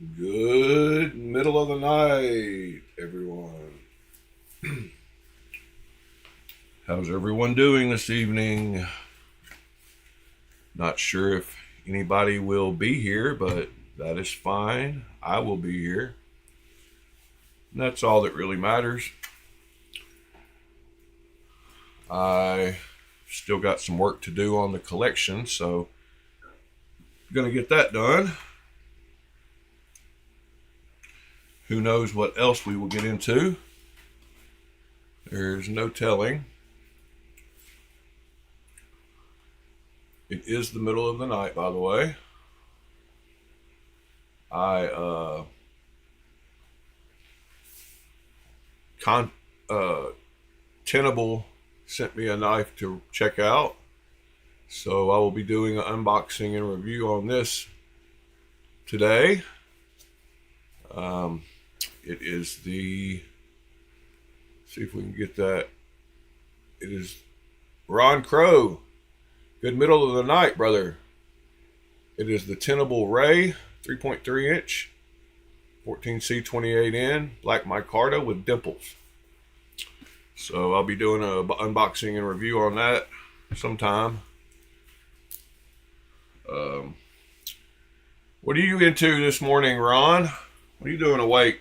Good middle of the night, everyone. How's everyone doing this evening? Not sure if anybody will be here, but that is fine. I will be here. And that's all that really matters. I still got some work to do on the collection, so I'm going to get that done. Who knows what else we will get into? There's no telling. It is the middle of the night, by the way. Tenable sent me a knife to check out, so I will be doing an unboxing and review on this today. It is the, see if we can get that. It is Ron Crow. Good middle of the night, brother. It is the Tenable Ray 3.3 inch 14C28N black micarta with dimples. So I'll be doing an unboxing and review on that sometime. What are you into this morning, Ron? What are you doing awake?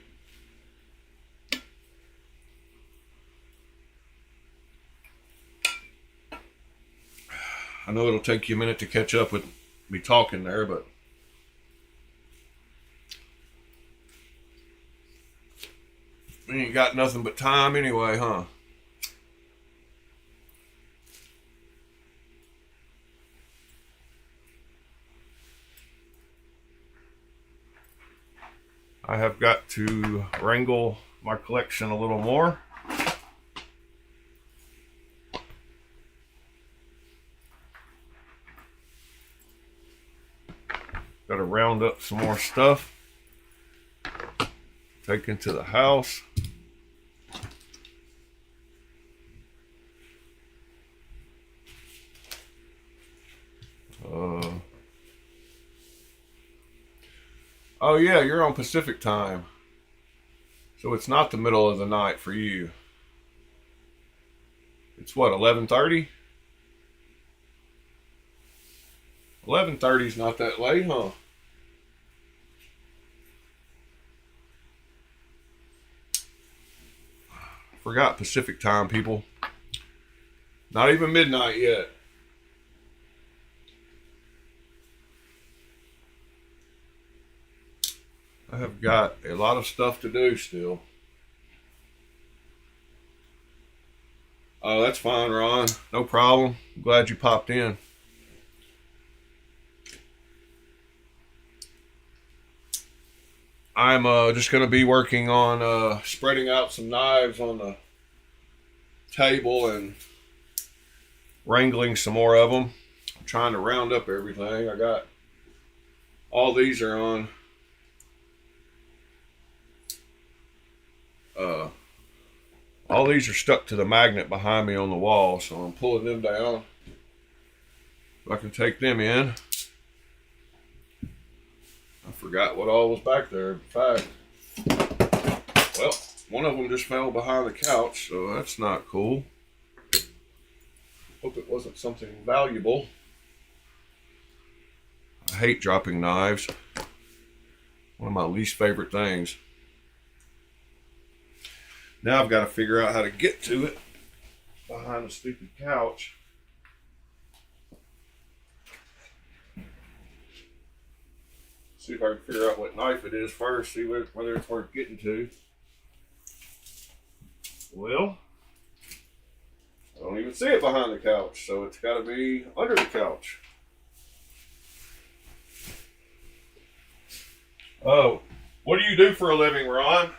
I know it'll take you a minute to catch up with me talking there, but we ain't got nothing but time anyway, huh? I have got to wrangle my collection a little more. Got to round up some more stuff, take into the house. Oh yeah, you're on Pacific time, so it's not the middle of the night for you. It's what, 11:30? 11:30 is not that late, huh? Forgot Pacific time, people. Not even midnight yet. I have got a lot of stuff to do still. Oh, that's fine, Ron. No problem. I'm glad you popped in. I'm just going to be working on spreading out some knives on the table and wrangling some more of them. I'm trying to round up everything. I got all these are on. All these are stuck to the magnet behind me on the wall, so I'm pulling them down so I can take them in. I forgot what all was back there. In fact, well, one of them just fell behind the couch, so that's not cool. Hope it wasn't something valuable. I hate dropping knives. One of my least favorite things. Now I've got to figure out how to get to it behind the stupid couch. See if I can figure out what knife it is first, see whether it's worth getting to. Well, I don't even see it behind the couch, so it's got to be under the couch. Oh, what do you do for a living, Ron?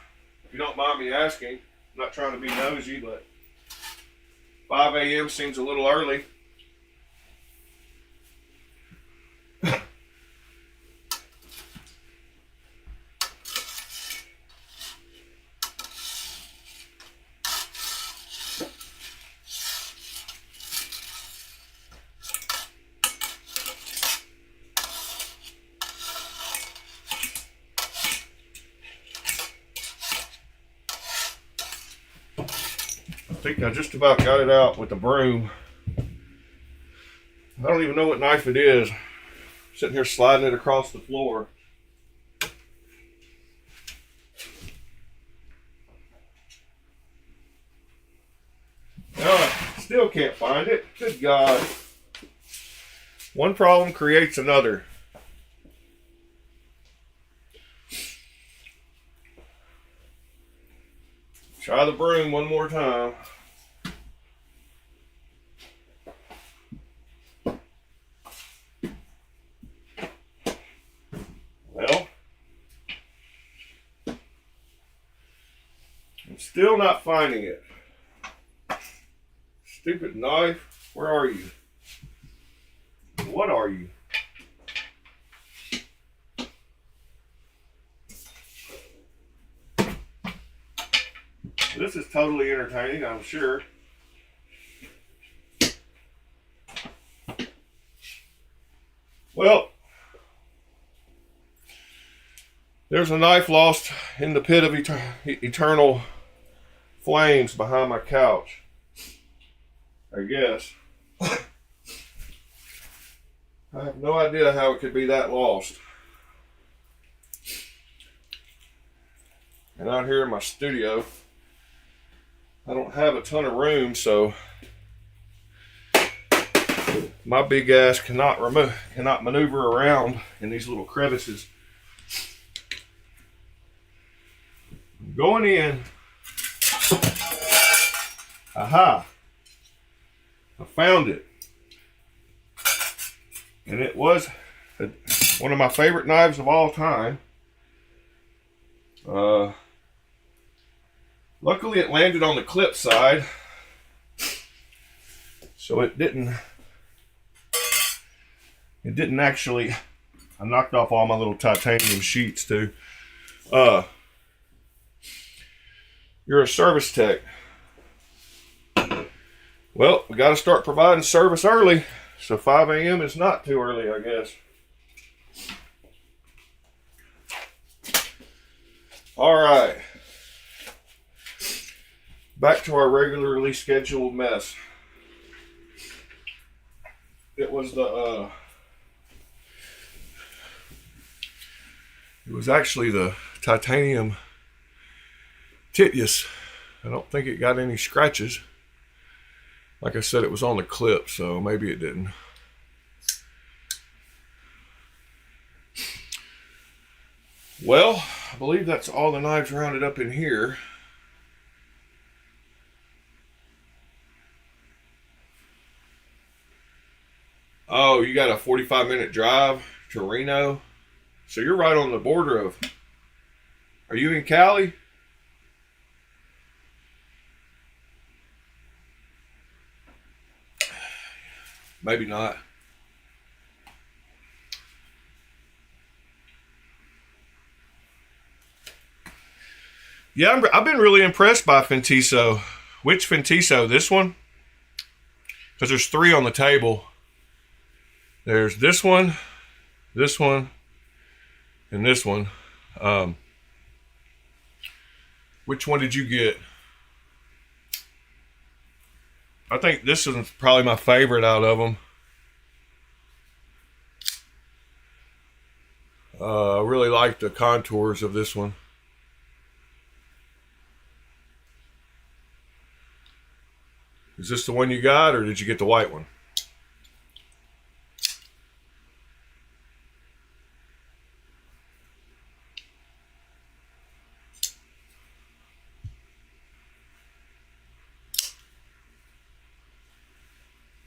If you don't mind me asking. I'm not trying to be nosy, but 5 a.m. seems a little early. think I just about got it out with the broom. I don't even know what knife it is. I'm sitting here sliding it across the floor. No, I still can't find it. Good God. One problem creates another. Try the broom one more time. Well, I'm still not finding it. Stupid knife, where are you? What are you? This is totally entertaining, I'm sure. Well, there's a knife lost in the pit of eternal flames behind my couch, I guess. I have no idea how it could be that lost. And out here in my studio, I don't have a ton of room, so my big ass cannot maneuver around in these little crevices. I'm going in. Aha! I found it. And it was one of my favorite knives of all time. Luckily it landed on the clip side, so it didn't actually, I knocked off all my little titanium sheets too. You're a service tech. Well, we got to start providing service early, so 5 a.m. is not too early, I guess. All right. Back to our regularly scheduled mess. It was actually the titanium titulus. I don't think it got any scratches. Like I said, it was on the clip, so maybe it didn't. Well, I believe that's all the knives rounded up in here. Oh, you got a 45-minute drive to Reno? So you're right on the border of... Are you in Cali? Maybe not. Yeah, I've been really impressed by Fentiso. Which Fentiso? This one? Because there's 3 on the table. There's this one, and this one. Which one did you get? I think this is probably my favorite out of them. I really like the contours of this one. Is this the one you got, or did you get the white one?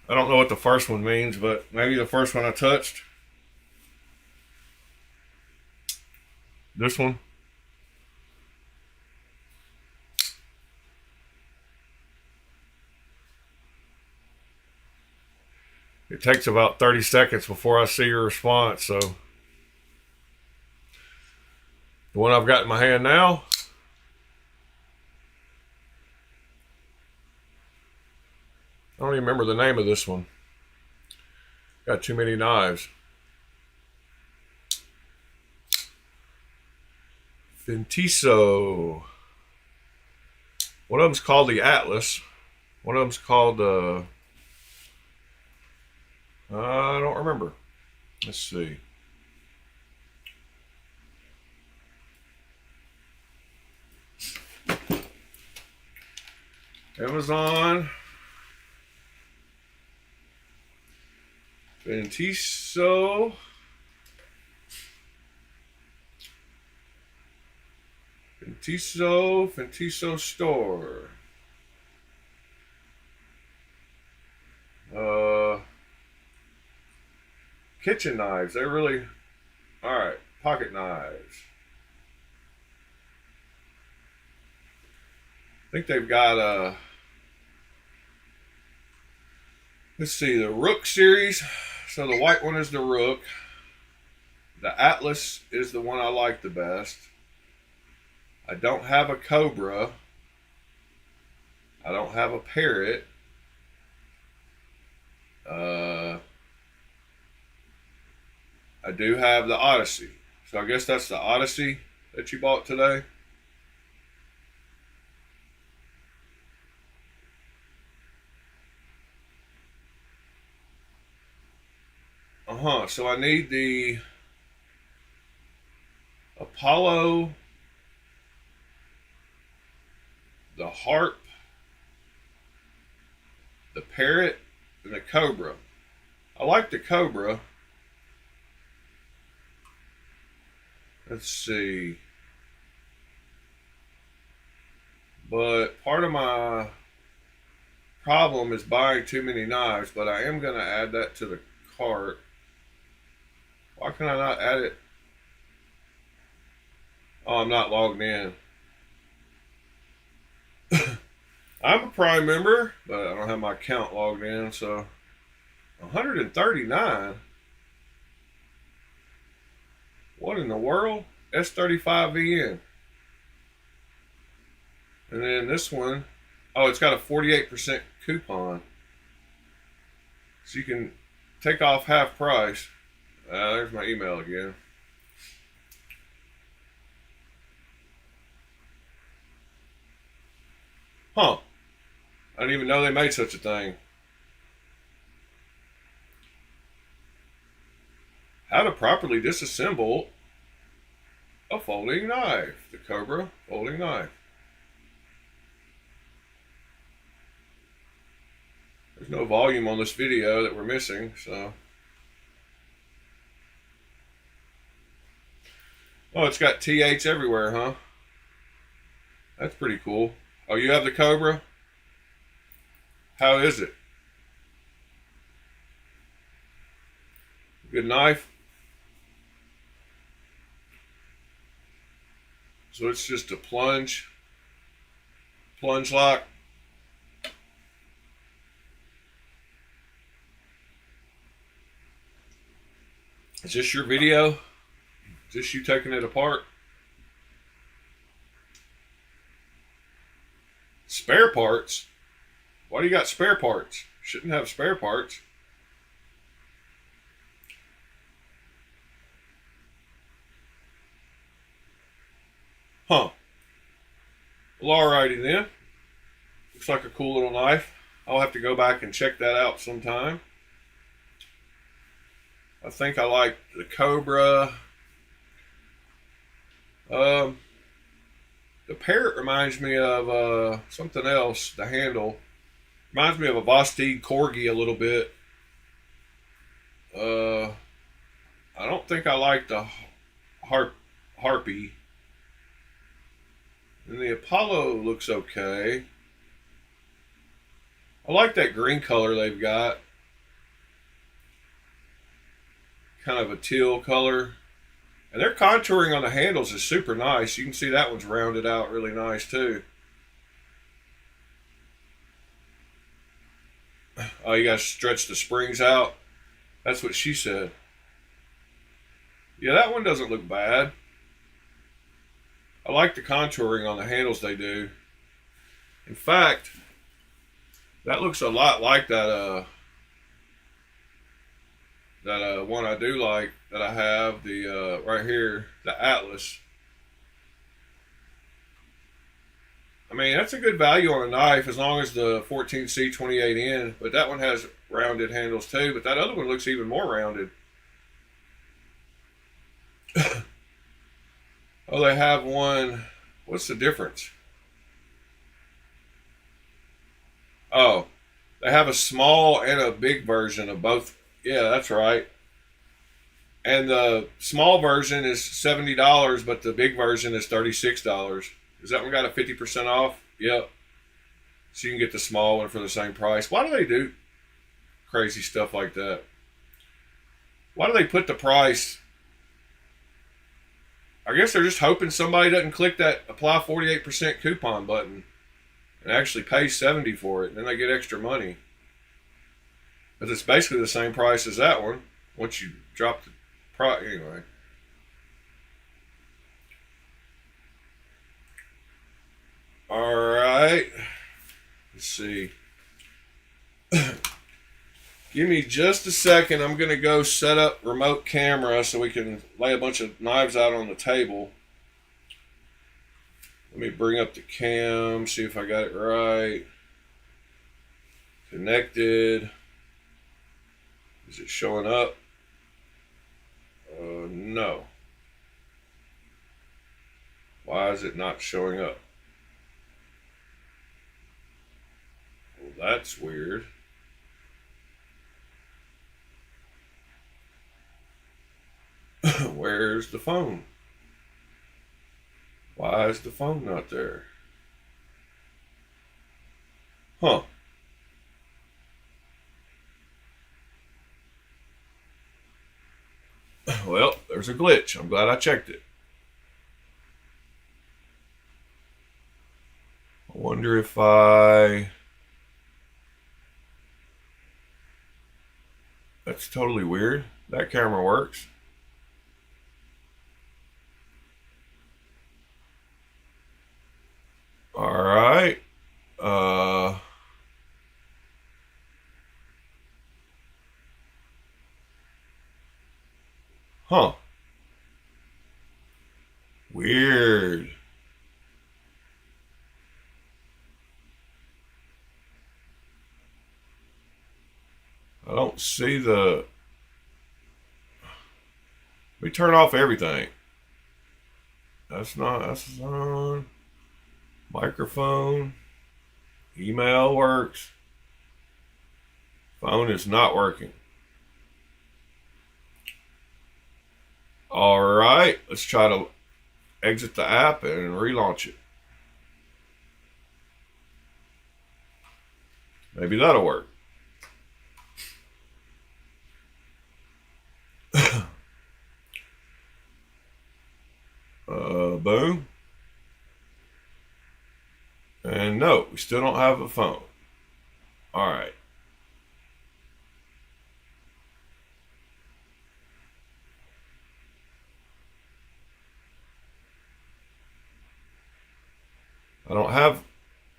I don't know what the first one means, but maybe the first one I touched. This one. It takes about 30 seconds before I see your response, so. The one I've got in my hand now. I don't even remember the name of this one. Got too many knives. Fentiso. One of them's called the Atlas. One of them's called, I don't remember. Let's see. Amazon. Ventiso. Ventiso store. Kitchen knives. They're really, all right. Pocket knives. I think they've got let's see, the Rook series. So the white one is the Rook. The Atlas is the one I like the best. I don't have a Cobra. I don't have a Parrot. I do have the Odyssey. So I guess that's the Odyssey that you bought today. So I need the Apollo, the Harp, the Parrot, and the Cobra. I like the Cobra. Let's see. But part of my problem is buying too many knives, but I am going to add that to the cart. Why can I not add it? Oh, I'm not logged in. I'm a Prime member, but I don't have my account logged in, so 139. What in the world? S35VN. And then this one, oh, it's got a 48% coupon. So you can take off half price. There's my email again. Huh. I didn't even know they made such a thing. How to properly disassemble a folding knife. The Cobra folding knife. There's no volume on this video that we're missing, so. Oh, it's got T8s everywhere, huh? That's pretty cool. Oh, you have the Cobra? How is it? Good knife? So it's just a plunge lock. Is this your video? Is this you taking it apart? Spare parts? Why do you got spare parts? Shouldn't have spare parts. Huh. Well, alrighty then. Looks like a cool little knife. I'll have to go back and check that out sometime. I think I like the Cobra. The Parrot reminds me of something else. The handle reminds me of a Vosteed Corgi a little bit. I don't think I like the Harpy. And the Apollo looks okay. I like that green color they've got. Kind of a teal color. And their contouring on the handles is super nice. You can see that one's rounded out really nice too. Oh, you gotta stretch the springs out. That's what she said. Yeah, that one doesn't look bad. I like the contouring on the handles they do. In fact, that looks a lot like that one I do like that I have, the right here, the Atlas. I I mean, that's a good value on a knife as long as the 14C 28N. But that one has rounded handles too. But that other one looks even more rounded. Oh, they have one. What's the difference? Oh, they have a small and a big version of both. Yeah, that's right. And the small version is $70, but the big version is $36. Is that one got a 50% off? Yep. So you can get the small one for the same price. Why do they do crazy stuff like that? Why do they put the price? I guess they're just hoping somebody doesn't click that apply 48% coupon button and actually pay $70 for it, and then they get extra money. But it's basically the same price as that one once you drop the price. Anyway. All right. Let's see. Give me just a second. I'm going to go set up remote camera so we can lay a bunch of knives out on the table. Let me bring up the cam, see if I got it right. Connected. Is it showing up? No. Why is it not showing up? Well, that's weird. Where's the phone? Why is the phone not there? Huh. Well, there's a glitch. I'm glad I checked it. I wonder if That's totally weird. That camera works. All right. Huh. Weird. I don't see the... We turn off everything. That's on. Microphone. Email works. Phone is not working. All right, let's try to exit the app and relaunch it. Maybe that'll work. Boom. And no, we still don't have a phone. All right. I don't have...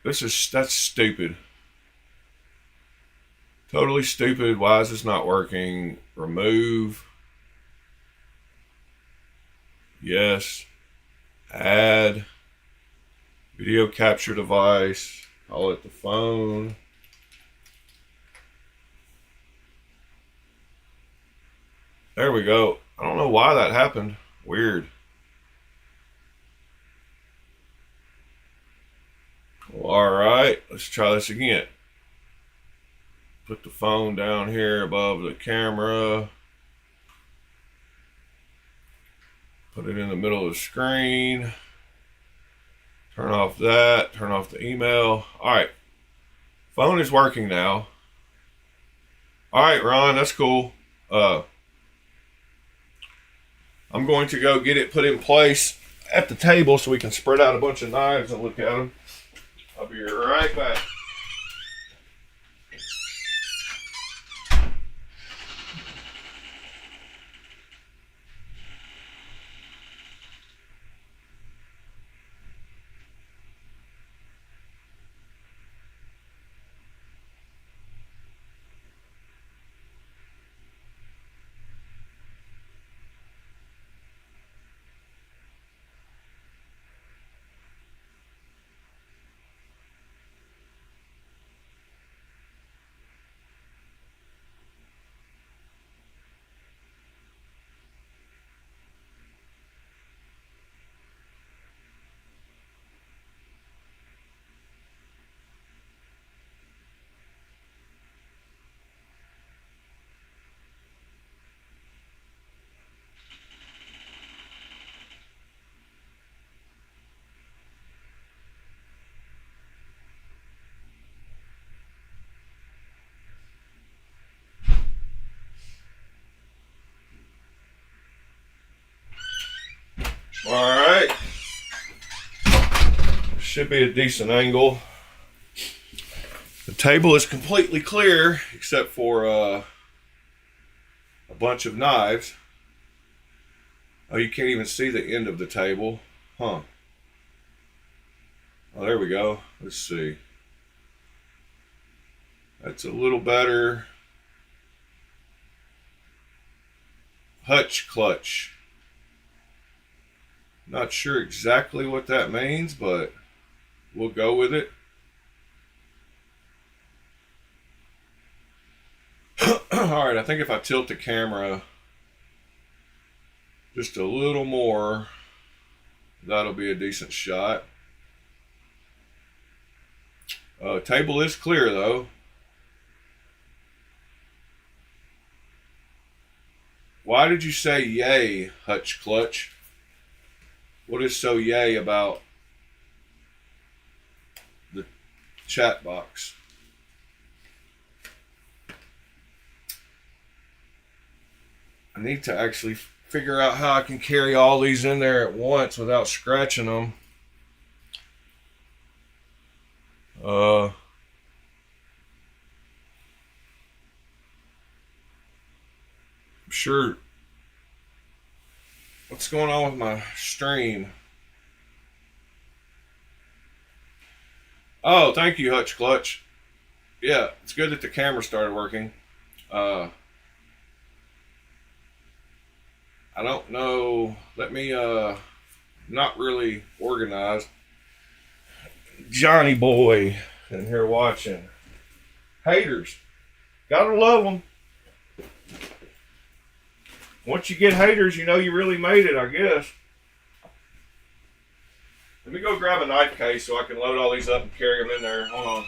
That's stupid. Totally stupid. Why is this not working? Remove. Yes. Add. Video capture device. Call it the phone. There we go. I don't know why that happened. Weird. Well, all right, let's try this again. Put the phone down here above the camera. Put it in the middle of the screen. Turn off that. Turn off the email. All right. Phone is working now. All right, Ron, that's cool. I'm going to go get it put in place at the table so we can spread out a bunch of knives and look at them. I'll be right back. Alright. Should be a decent angle. The table is completely clear except for a bunch of knives. Oh, you can't even see the end of the table. Huh. Oh, there we go. Let's see. That's a little better. Hutch clutch. Not sure exactly what that means, but we'll go with it. Alright, I think if I tilt the camera just a little more, that'll be a decent shot. Table is clear though. Why did you say yay, Hutch Clutch? What is so yay about the chat box? I need to actually figure out how I can carry all these in there at once without scratching them. I'm sure. What's going on with my stream? Oh, thank you, Hutch Clutch. Yeah, it's good that the camera started working. I don't know. Let me, not really organized. Johnny boy in here watching. Haters. Gotta love them. Once you get haters, you know you really made it, I guess. Let me go grab a knife case so I can load all these up and carry them in there. Hold on.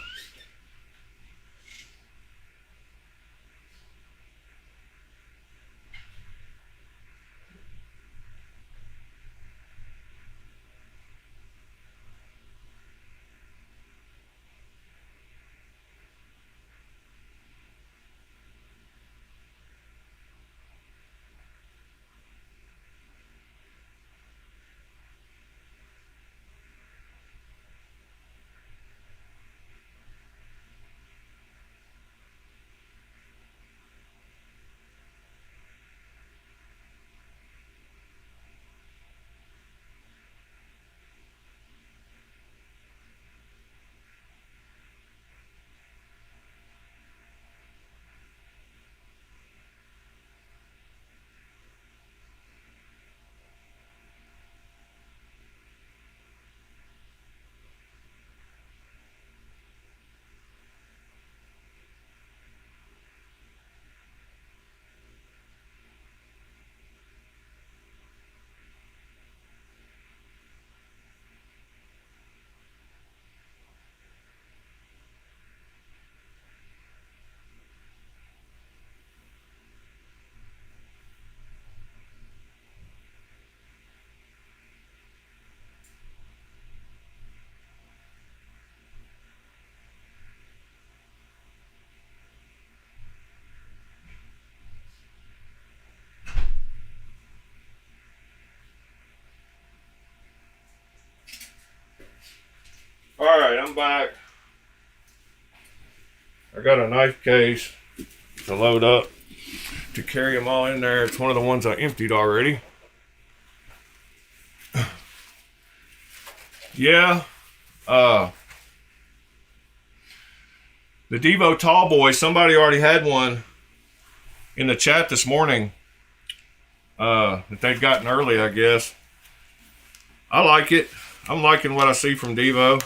Alright, I'm back. I got a knife case to load up to carry them all in there. It's one of the ones I emptied already. Yeah. The Devo Tall Boy, somebody already had one in the chat this morning that they'd gotten early, I guess. I like it. I'm liking what I see from Devo.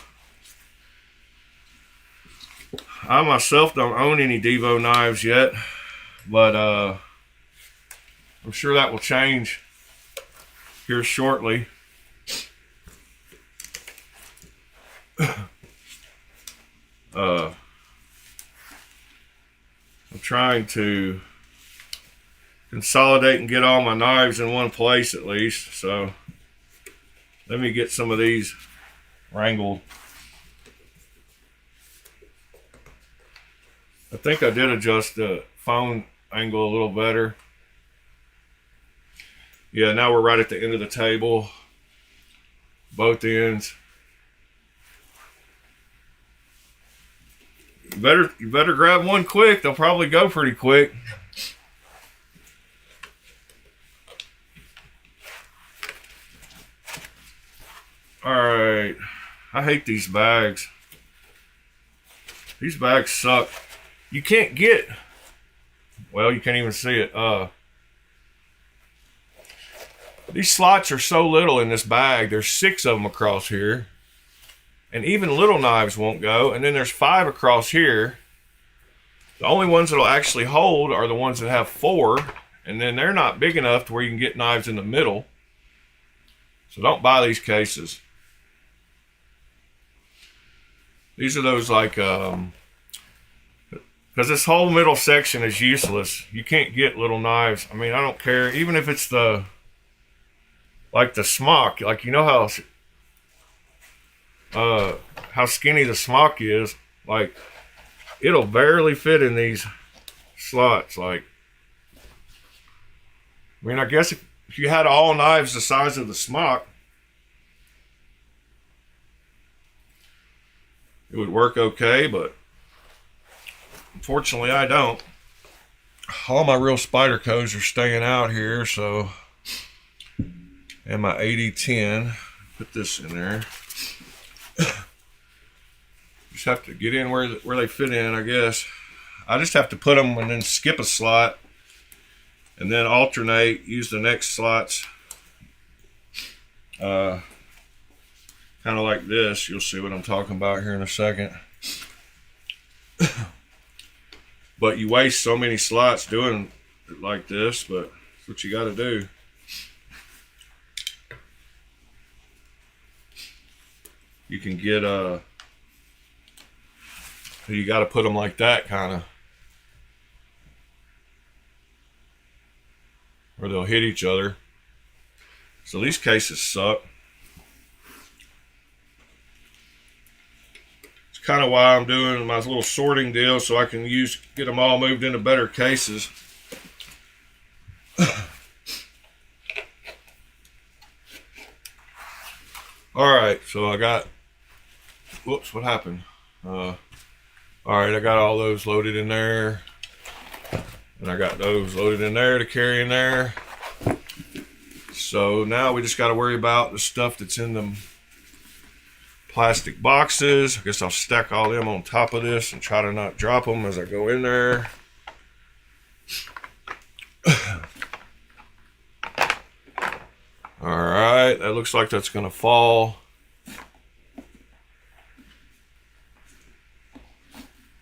I myself don't own any Devo knives yet, but I'm sure that will change here shortly. I'm trying to consolidate and get all my knives in one place at least, so let me get some of these wrangled. I think I did adjust the phone angle a little better. Yeah, now we're right at the end of the table. both ends. You better grab one quick. They'll probably go pretty quick. Alright. I hate these bags. These bags suck. You can't get... Well, you can't even see it. These slots are so little in this bag. There's 6 of them across here. And even little knives won't go. And then there's 5 across here. The only ones that'll actually hold are the ones that have 4. And then they're not big enough to where you can get knives in the middle. So don't buy these cases. These are those like, because this whole middle section is useless. You can't get little knives. I mean, I don't care. Even if it's like the smock. Like, you know how skinny the smock is. Like, it'll barely fit in these slots. Like, I mean, I guess if you had all knives the size of the smock, it would work okay, but unfortunately I don't. All my real Spydercos are staying out here, so, and my 8010, put this in there. Just have to get in where they fit in, I guess. I just have to put them and then skip a slot and then alternate, use the next slots. Kind of like this. You'll see what I'm talking about here in a second. But you waste so many slots doing it like this, but that's what you got to do. You can get you got to put them like that, kind of, or they'll hit each other. So these cases suck. Kind of why I'm doing my little sorting deal, so I can get them all moved into better cases. Alright, so I got, whoops, what happened? Alright, I got all those loaded in there, and I got those loaded in there to carry in there. So now we just got to worry about the stuff that's in them plastic boxes. I guess I'll stack all them on top of this and try to not drop them as I go in there. Alright, that looks like that's gonna fall.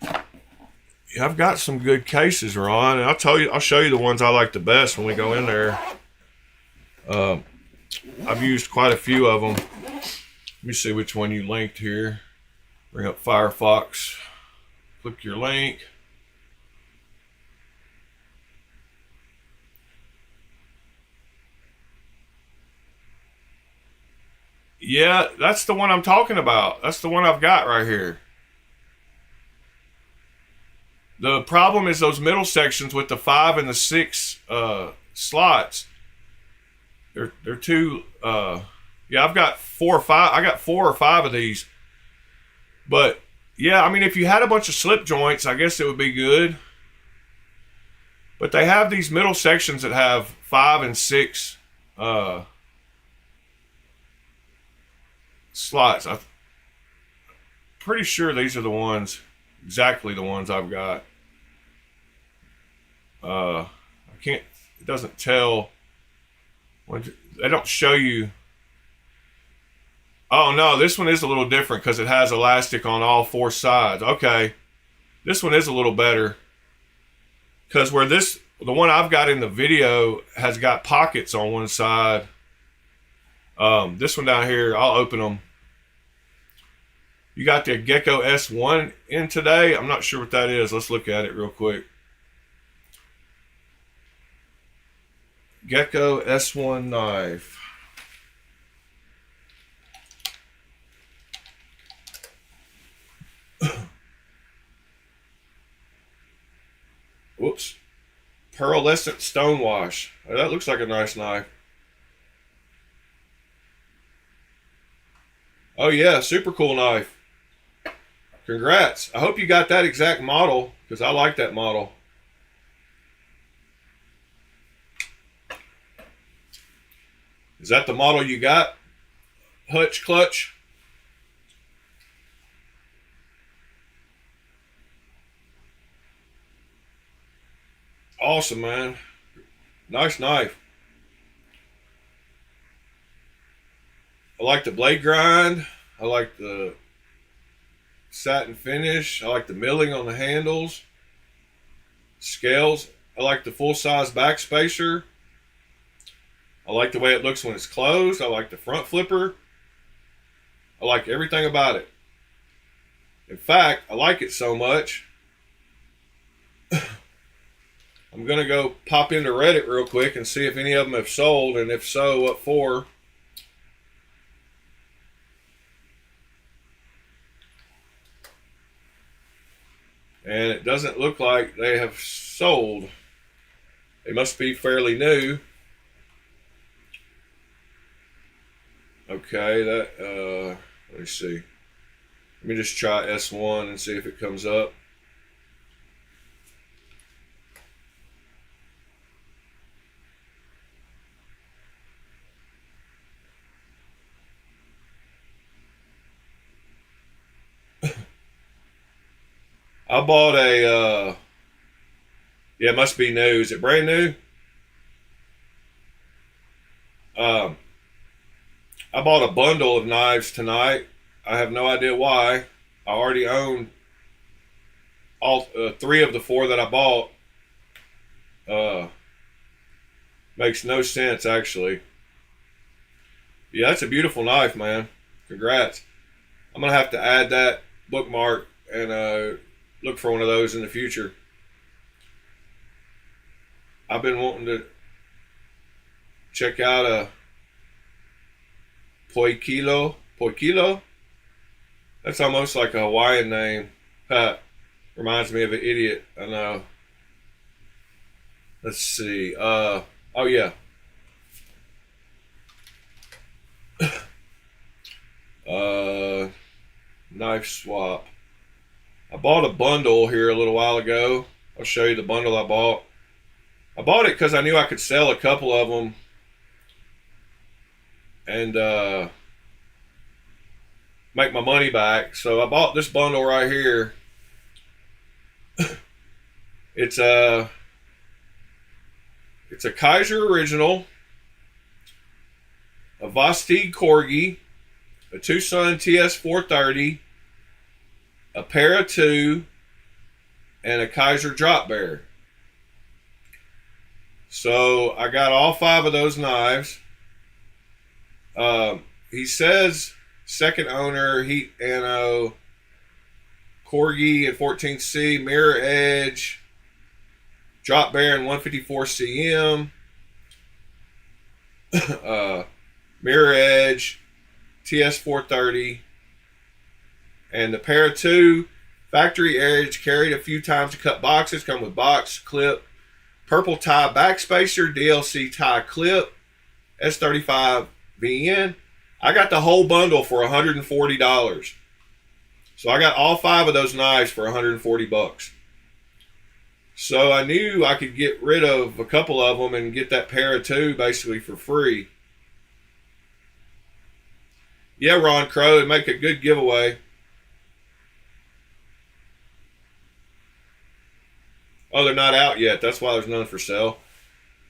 Yeah, I've got some good cases, Ron, and I'll show you the ones I like the best when we go in there. I've used quite a few of them. Let me see which one you linked here. Bring up Firefox. Click your link. Yeah, that's the one I'm talking about. That's the one I've got right here. The problem is those middle sections with the 5 and the 6 slots. They're too... Yeah, I've got 4 or 5. I got 4 or 5 of these. But yeah, I mean, if you had a bunch of slip joints, I guess it would be good. But they have these middle sections that have 5 and 6 slots. I'm pretty sure these are the ones, exactly the ones I've got. I can't. It doesn't tell. They don't show you. Oh no, this one is a little different because it has elastic on all 4 sides. Okay, this one is a little better because where the one I've got in the video has got pockets on one side. This one down here, I'll open them. You got the Gecko S1 in today. I'm not sure what that is. Let's look at it real quick. Gecko S1 knife. Whoops. Pearlescent stonewash. That looks like a nice knife. Oh yeah, super cool knife. Congrats. I hope you got that exact model because I like that model. Is that the model you got? Hutch Clutch? Awesome, man. Nice knife. I like the blade grind. I like the satin finish. I like the milling on the handles. Scales. I like the full-size backspacer. I like the way it looks when it's closed. I like the front flipper. I like everything about it. In fact, I like it so much, I'm going to go pop into Reddit real quick and see if any of them have sold, and if so, what for. And it doesn't look like they have sold. They must be fairly new. Okay, let me see. Let me just try S1 and see if it comes up. I bought a, yeah, it must be new. Is it brand new? Um, I bought a bundle of knives tonight. I have no idea why. I already own all three of the four that I bought. Makes no sense, actually. Yeah, that's a beautiful knife, man. Congrats. I'm going to have to add that bookmark and look for one of those in the future. I've been wanting to check out a Poikilo. Poikilo? That's almost like a Hawaiian name. Reminds me of an idiot. I know. Let's see. Oh yeah. Knife swap. I bought a bundle here a little while ago. I'll show you the bundle I bought. I bought it because I knew I could sell a couple of them and make my money back. So I bought this bundle right here. It's a Kaiser original, a Vosteed Corgi, a Tucson TS 430, a Para 2, and a Kaiser drop bear. So I got all five of those knives. He says second owner, heat ano, Corgi and 14C, mirror edge, drop bear and 154 cm, mirror edge, TS 430, and the Para 2 factory edge, carried a few times to cut boxes, come with box, clip, purple tie backspacer, DLC tie clip, S35 VN. I got the whole bundle for $140. So I got all five of those knives for $140. So I knew I could get rid of a couple of them and get that Para 2 basically for free. Yeah, Ron Crow, it'd make a good giveaway. Oh, they're not out yet. That's why there's none for sale.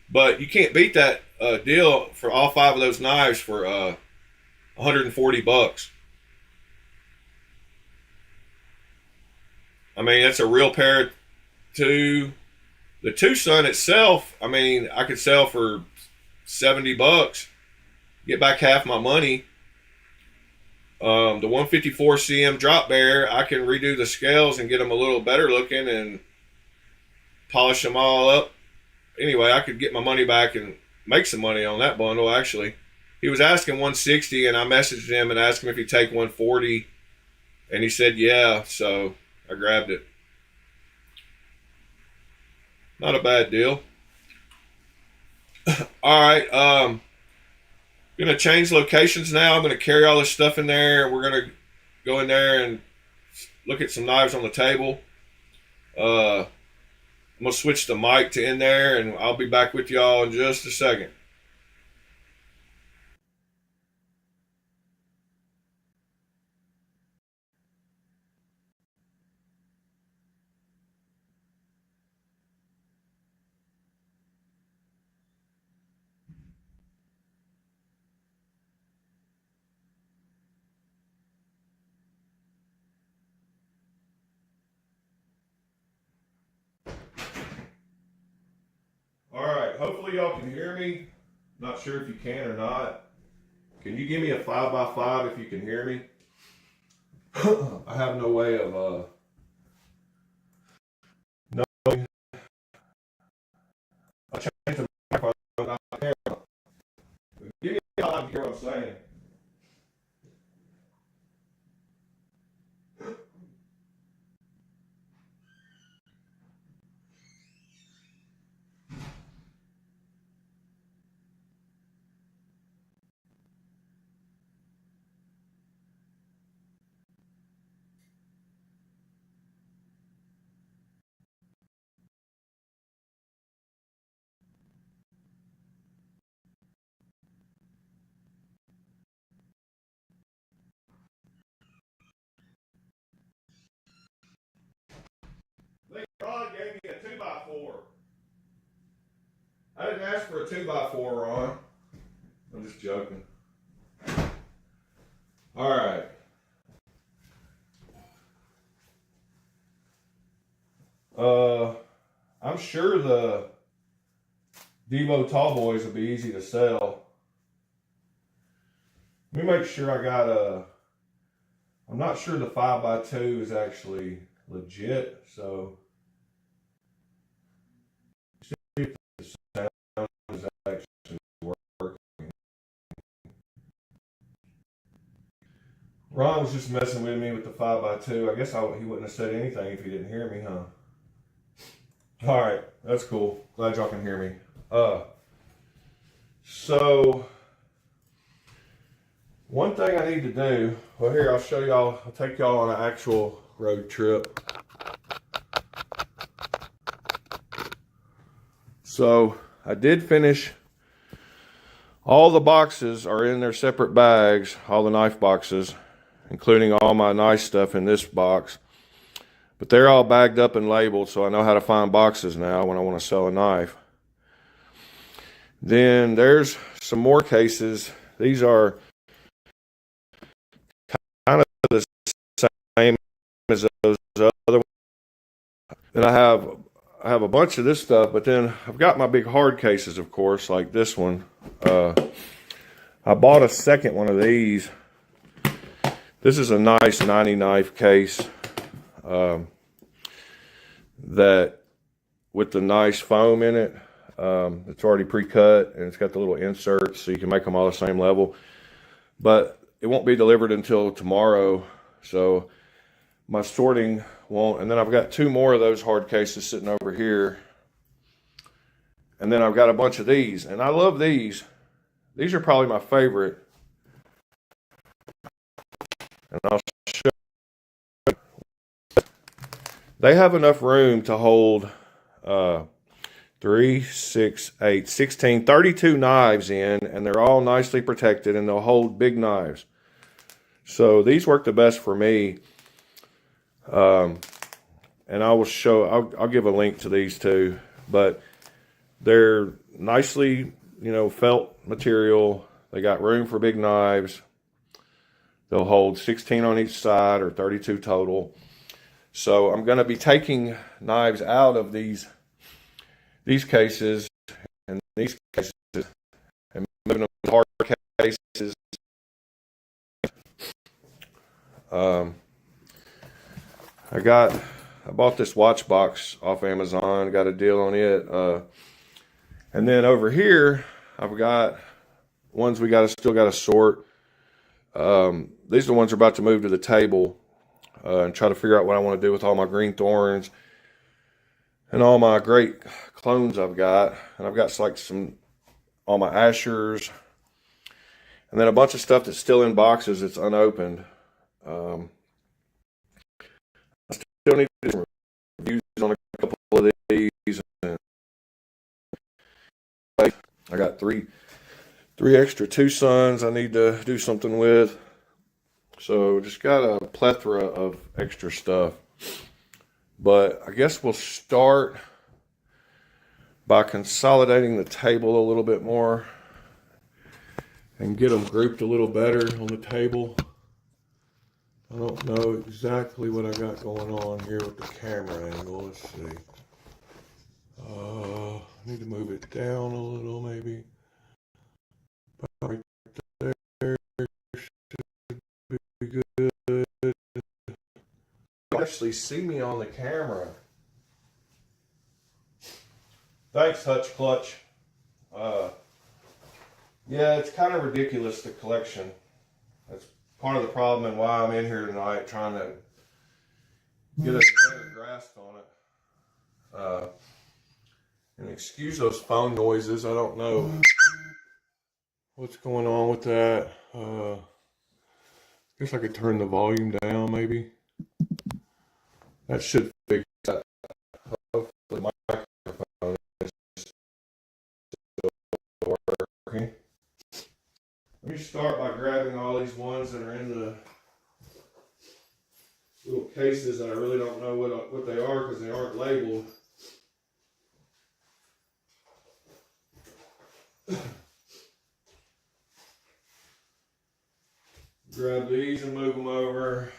But you can't beat that deal for all five of those knives for $140. I mean, that's a real Para 2. The Tucson itself, I mean, I could sell for $70. Get back half my money. The 154 cm drop bear, I can redo the scales and get them a little better looking and polish them all up. Anyway, I could get my money back and make some money on that bundle, actually. He was asking 160, and I messaged him and asked him if he'd take 140, and he said yeah, so I grabbed it. Not a bad deal. All right, Gonna change locations now. I'm gonna carry all this stuff in there. We're gonna go in there and look at some knives on the table. I'm gonna switch the mic to in there, and I'll be back with y'all in just a second. All right. Hopefully y'all can hear me. Not sure if you can or not. Can you give me a 5x5 if you can hear me? I have no way of knowing. I changed the microphone on my camera. Give me a lot to hear what I'm saying. They probably gave me a 2x4. I didn't ask for a 2x4, Ron. I'm just joking. All right. I'm sure the Devo Tall Boys will be easy to sell. Let me make sure I got a. I'm not sure the 5x2 is actually legit, so see if the sound is actually working. Ron was just messing with me with the 5x2. I guess he wouldn't have said anything if he didn't hear me, huh? All right, that's cool. Glad y'all can hear me. So one thing I need to do. Well, here I'll show y'all. I'll take y'all on an actual road trip. So I did finish. All the boxes are in their separate bags. All the knife boxes, including all my nice stuff in this box. But they're all bagged up and labeled, so I know how to find boxes now when I want to sell a knife. Then there's some more cases. These are kind of the same as those other ones. And I have a bunch of this stuff, but then I've got my big hard cases, of course, like this one. I bought a second one of these. This is a nice 90 knife case. That with the nice foam in it, it's already pre-cut and it's got the little inserts so you can make them all the same level, but it won't be delivered until tomorrow, so my sorting won't. And then I've got two more of those hard cases sitting over here, and then I've got a bunch of these, and I love these. These are probably my favorite, and I'll show. They have enough room to hold 3, 6, 8, 16, 32 knives in, and they're all nicely protected, and they'll hold big knives. So these work the best for me. And I will show, I'll give a link to these too, but they're nicely, felt material. They got room for big knives. They'll hold 16 on each side, or 32 total. So I'm going to be taking knives out of these cases and these cases and moving them to hard cases. I bought this watch box off Amazon. Got a deal on it. And then over here, I've got ones we still got to sort. These are the ones we're about to move to the table. And try to figure out what I want to do with all my green thorns and all my great clones I've got. And I've got like all my Ashers. And then a bunch of stuff that's still in boxes that's unopened. I still need to do some reviews on a couple of these. And I got three extra Tucsons I need to do something with. So just got a plethora of extra stuff. But I guess we'll start by consolidating the table a little bit more and get them grouped a little better on the table. I don't know exactly what I got going on here with the camera angle. Let's see. I need to move it down a little, maybe. Right there should be good. You can actually see me on the camera. Thanks, Hutch Clutch. Yeah, it's kind of ridiculous, the collection. That's part of the problem and why I'm in here tonight, trying to get a better grasp on it. And excuse those phone noises. I don't know what's going on with that. Guess I could turn the volume down, maybe. That should fix that. Hopefully my microphone is still working. Let me start by grabbing all these ones that are in the little cases that I really don't know what they are because they aren't labeled. Grab these and move them over.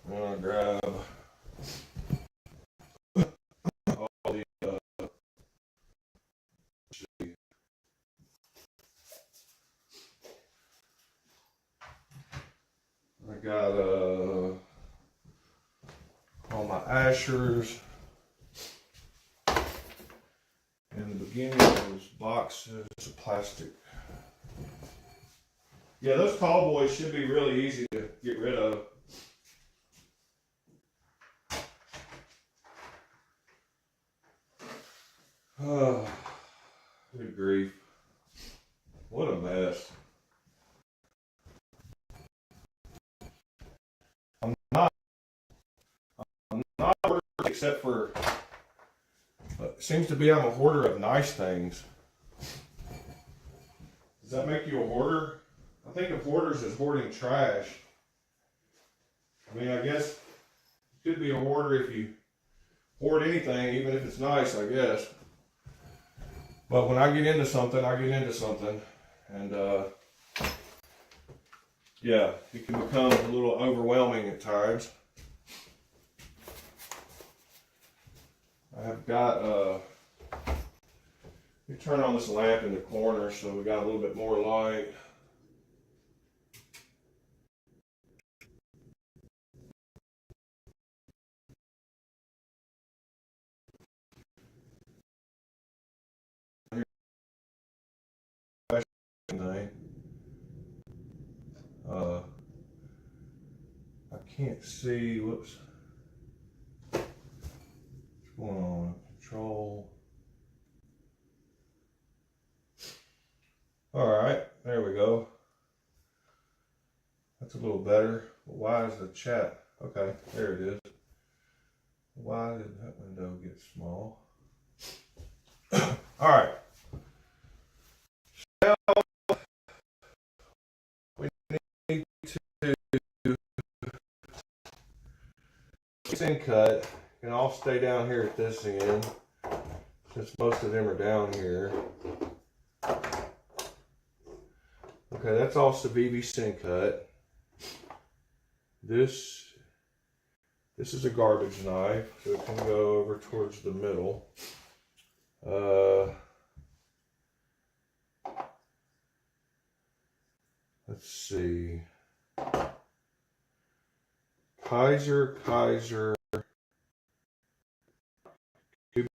I'm gonna grab all the I got all my Ashers. In the beginning of those boxes of plastic. Yeah, those tall boys should be really easy to get rid of. Oh, good grief. What a mess. I'm not ordering except for it seems to be I'm a hoarder of nice things. Does that make you a hoarder? I think of hoarders as hoarding trash. I mean, I guess you could be a hoarder if you hoard anything, even if it's nice, I guess. But when I get into something, I get into something. And yeah, it can become a little overwhelming at times. I've got, let me turn on this lamp in the corner so we got a little bit more light. I can't see, whoops. What's going on? Control. Alright, there we go. That's a little better. But why is the chat? Okay, there it is. Why did that window get small? Alright. Now we need to in cut. And I'll stay down here at this end since most of them are down here. Okay, that's all Civivi sin cut. This is a garbage knife, so it can go over towards the middle. Let's see. Kaiser.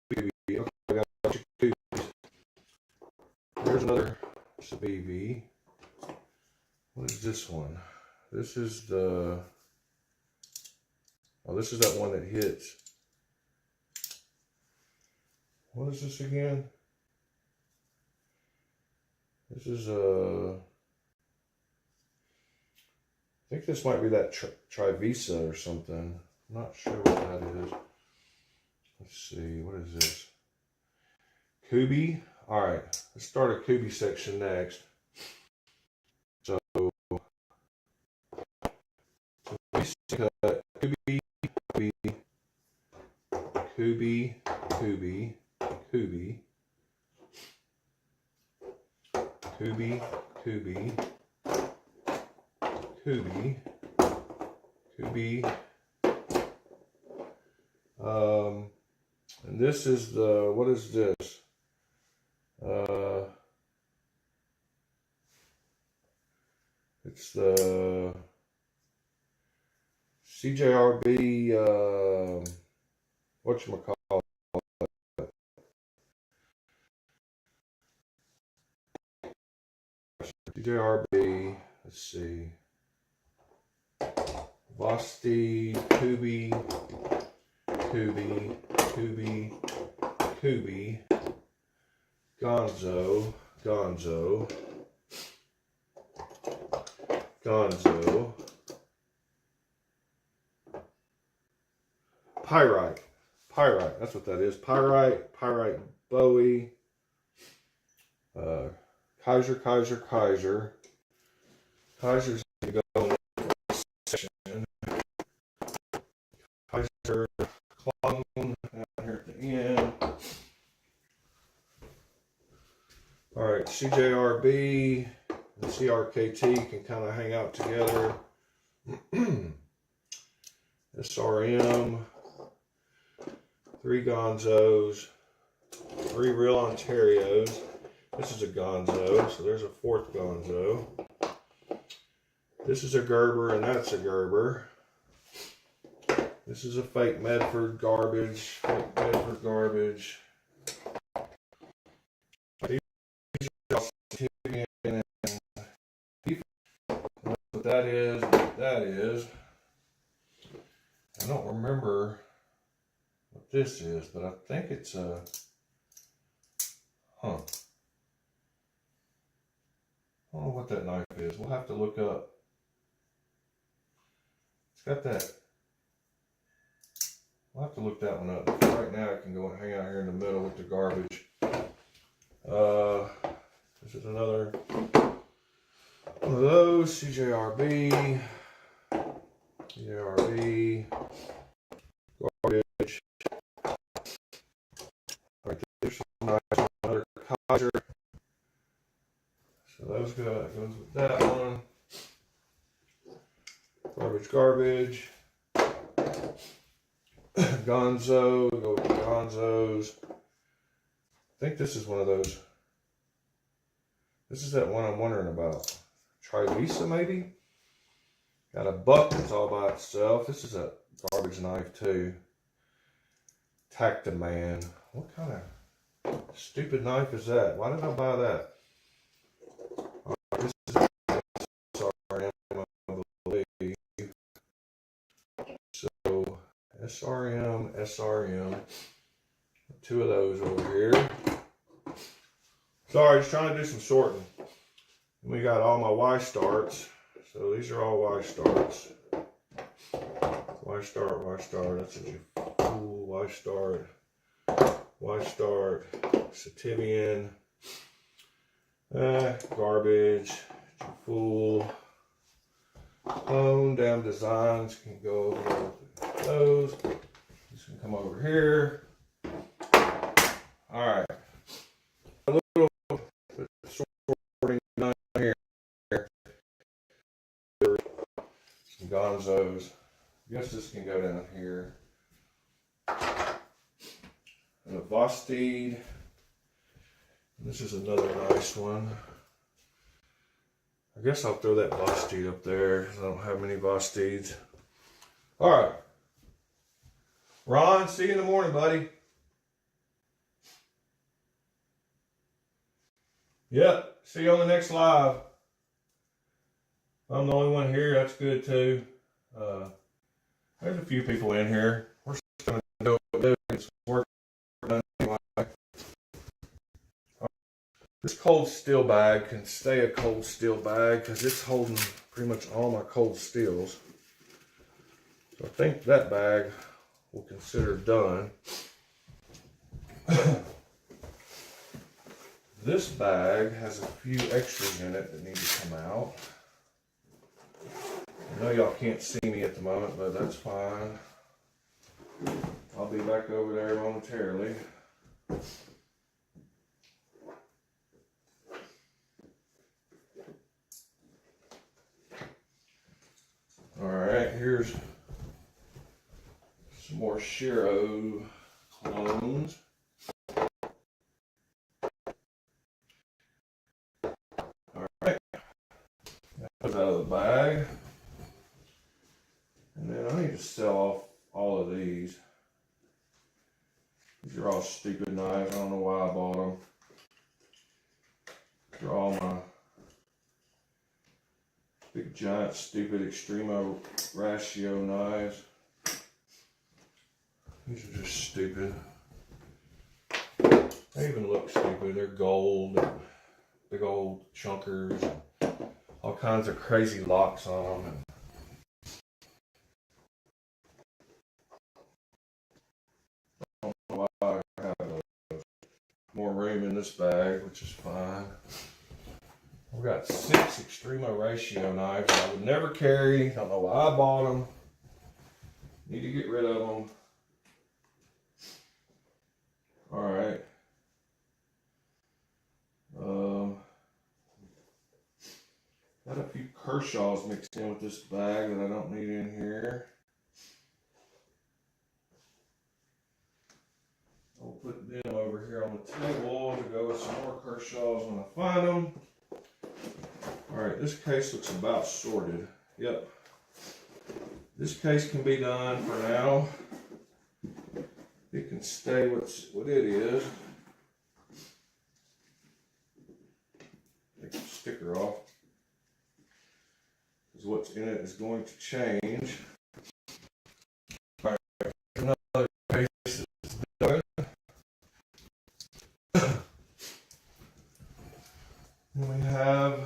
Okay, I got a bunch of tubes. There's another Civivi. What is this one? This is the. Oh, this is that one that hits. What is this again? This is I think this might be that Trivisa or something. I'm not sure what that is. Let's see, what is this? Kubi. All right, let's start a Kubi section next. So Kubi, Kubi, Kubi, Kubi, Kubi, Kubi, Kubi, Kubi, Kubi. And this is the, what is this? It's the CJRB, whatchamacallit? CJRB, let's see. Vosti, Kubi, Kubi, Kubi, Kubi, Gonzo, Gonzo, Gonzo, Pyrite, Pyrite, that's what that is, Pyrite, Pyrite Bowie, Kaiser, Kaiser, Kaiser, Kaiser's going to go in the section, Kaiser, Clone, down here at the end. Alright, CJRB and CRKT can kind of hang out together. SRM, 3 Gonzos, 3 Real Ontarios. This is a Gonzo, so there's a 4th Gonzo. This is a Gerber and that's a Gerber. This is a fake Medford garbage, fake Medford garbage. What that is. I don't remember what this is, but I think it's a, I don't know what that knife is. We'll have to look up. It's got that. We'll have to look that one up. Right now I can go and hang out here in the middle with the garbage. This is another one of those. CJRB. CJRB. Garbage. Right there's another Kaiser. So those goes with that one. Garbage, garbage. Gonzo, go with the Gonzos. I think this is one of those. This is that one I'm wondering about. Trivisa maybe? Got a buck that's all by itself. This is a garbage knife too. Tactaman. What kind of stupid knife is that? Why did I buy that? This is SRM, I believe. So SRM, SRM. 2 of those over here. Sorry, just trying to do some sorting. We got all my Y starts. So these are all Y starts. Y start, Y start. That's a fool. Y start. Y start. Sativian. Garbage. Fool. Clone. Damn designs can go over with those. This can come over here. All right. A little bit sorting down here. Some Gonzos. I guess this can go down here. And a Vostede. This is another nice one. I guess I'll throw that Vostede up there. I don't have many Vostedes. All right. Ron, see you in the morning, buddy. Yep, see you on the next live. I'm the only one here, that's good too. There's a few people in here. We're just going to do it. It's work done anyway. This cold steel bag can stay a cold steel bag because it's holding pretty much all my cold steels. So I think that bag we'll consider done. This bag has a few extras in it that need to come out. I know y'all can't see me at the moment, but that's fine. I'll be back over there momentarily. Alright, here's some more Shiro clones. Alright, that comes out of the bag. And then I need to sell off all of these. These are all stupid knives. I don't know why I bought them. They're all my big giant stupid Extremo ratio knives. These are just stupid. They even look stupid. They're gold, big old chunkers, all kinds of crazy locks on them. I don't know why I have more room in this bag, which is fine. I've got 6 Extremo ratio knives I would never carry. Don't know why I bought them. Need to get rid of them. Alright. Got a few Kershaws mixed in with this bag that I don't need in here. I'll put them over here on the table to go with some more Kershaws when I find them. Alright, this case looks about sorted. Yep. This case can be done for now. It can stay what it is. Take the sticker off. Because what's in it is going to change. Alright, another case is done. And we have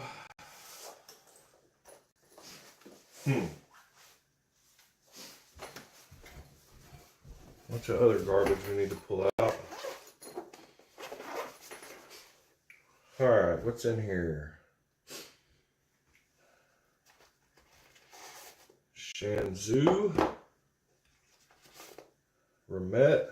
bunch of other garbage we need to pull out. Alright, what's in here? Shanzhou, Remet,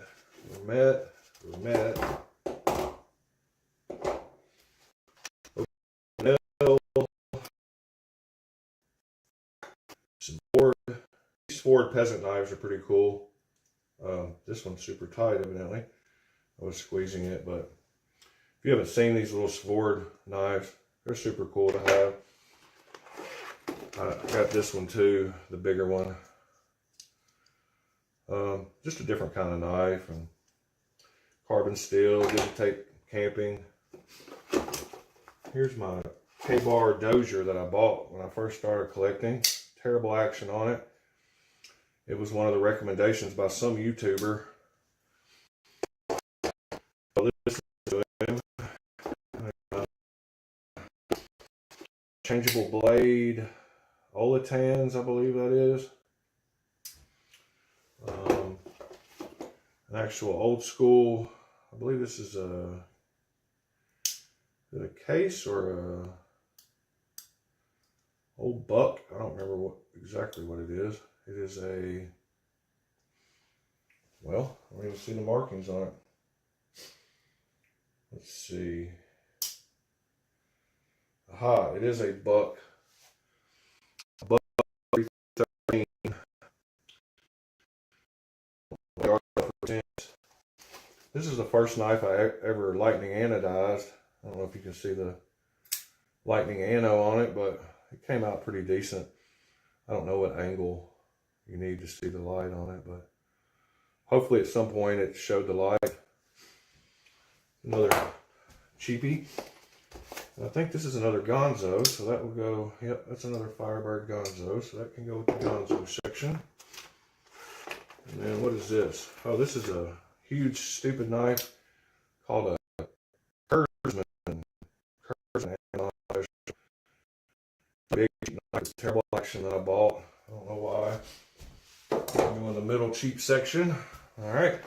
Ford. These Ford peasant knives are pretty cool. This one's super tight, evidently. I was squeezing it, but if you haven't seen these little Ford knives, they're super cool to have. I got this one too, the bigger one. Just a different kind of knife, and carbon steel, good to take camping. Here's my K-bar Dozier that I bought when I first started collecting. Terrible action on it. It was one of the recommendations by some YouTuber. Changeable blade, Olatans, I believe that is. An actual old school, I believe this is a case or a old buck. I don't remember exactly what it is. It is a, well, I don't even see the markings on it. Let's see. Aha, it is a buck. A buck 313. This is the first knife I ever lightning anodized. I don't know if you can see the lightning ano on it, but it came out pretty decent. I don't know what angle you need to see the light on it, but hopefully at some point it showed the light. Another cheapie. And I think this is another Gonzo, so that will go, yep, that's another Firebird Gonzo, so that can go with the Gonzo section. And then what is this? Oh, this is a huge stupid knife called a Kurzman Big terrible action that I bought. I don't know why. Go in the middle cheap section. All right.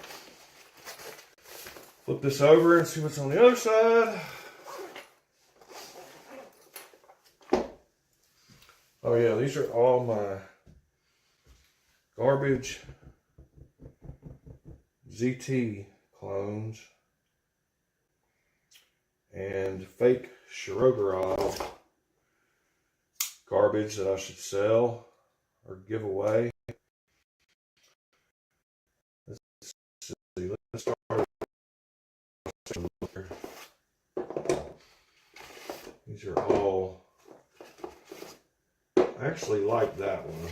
Flip this over and see what's on the other side. Oh yeah, these are all my garbage ZT clones and fake Shirogorov garbage that I should sell or give away. Let's see. Let's start. These are all. I actually like that one.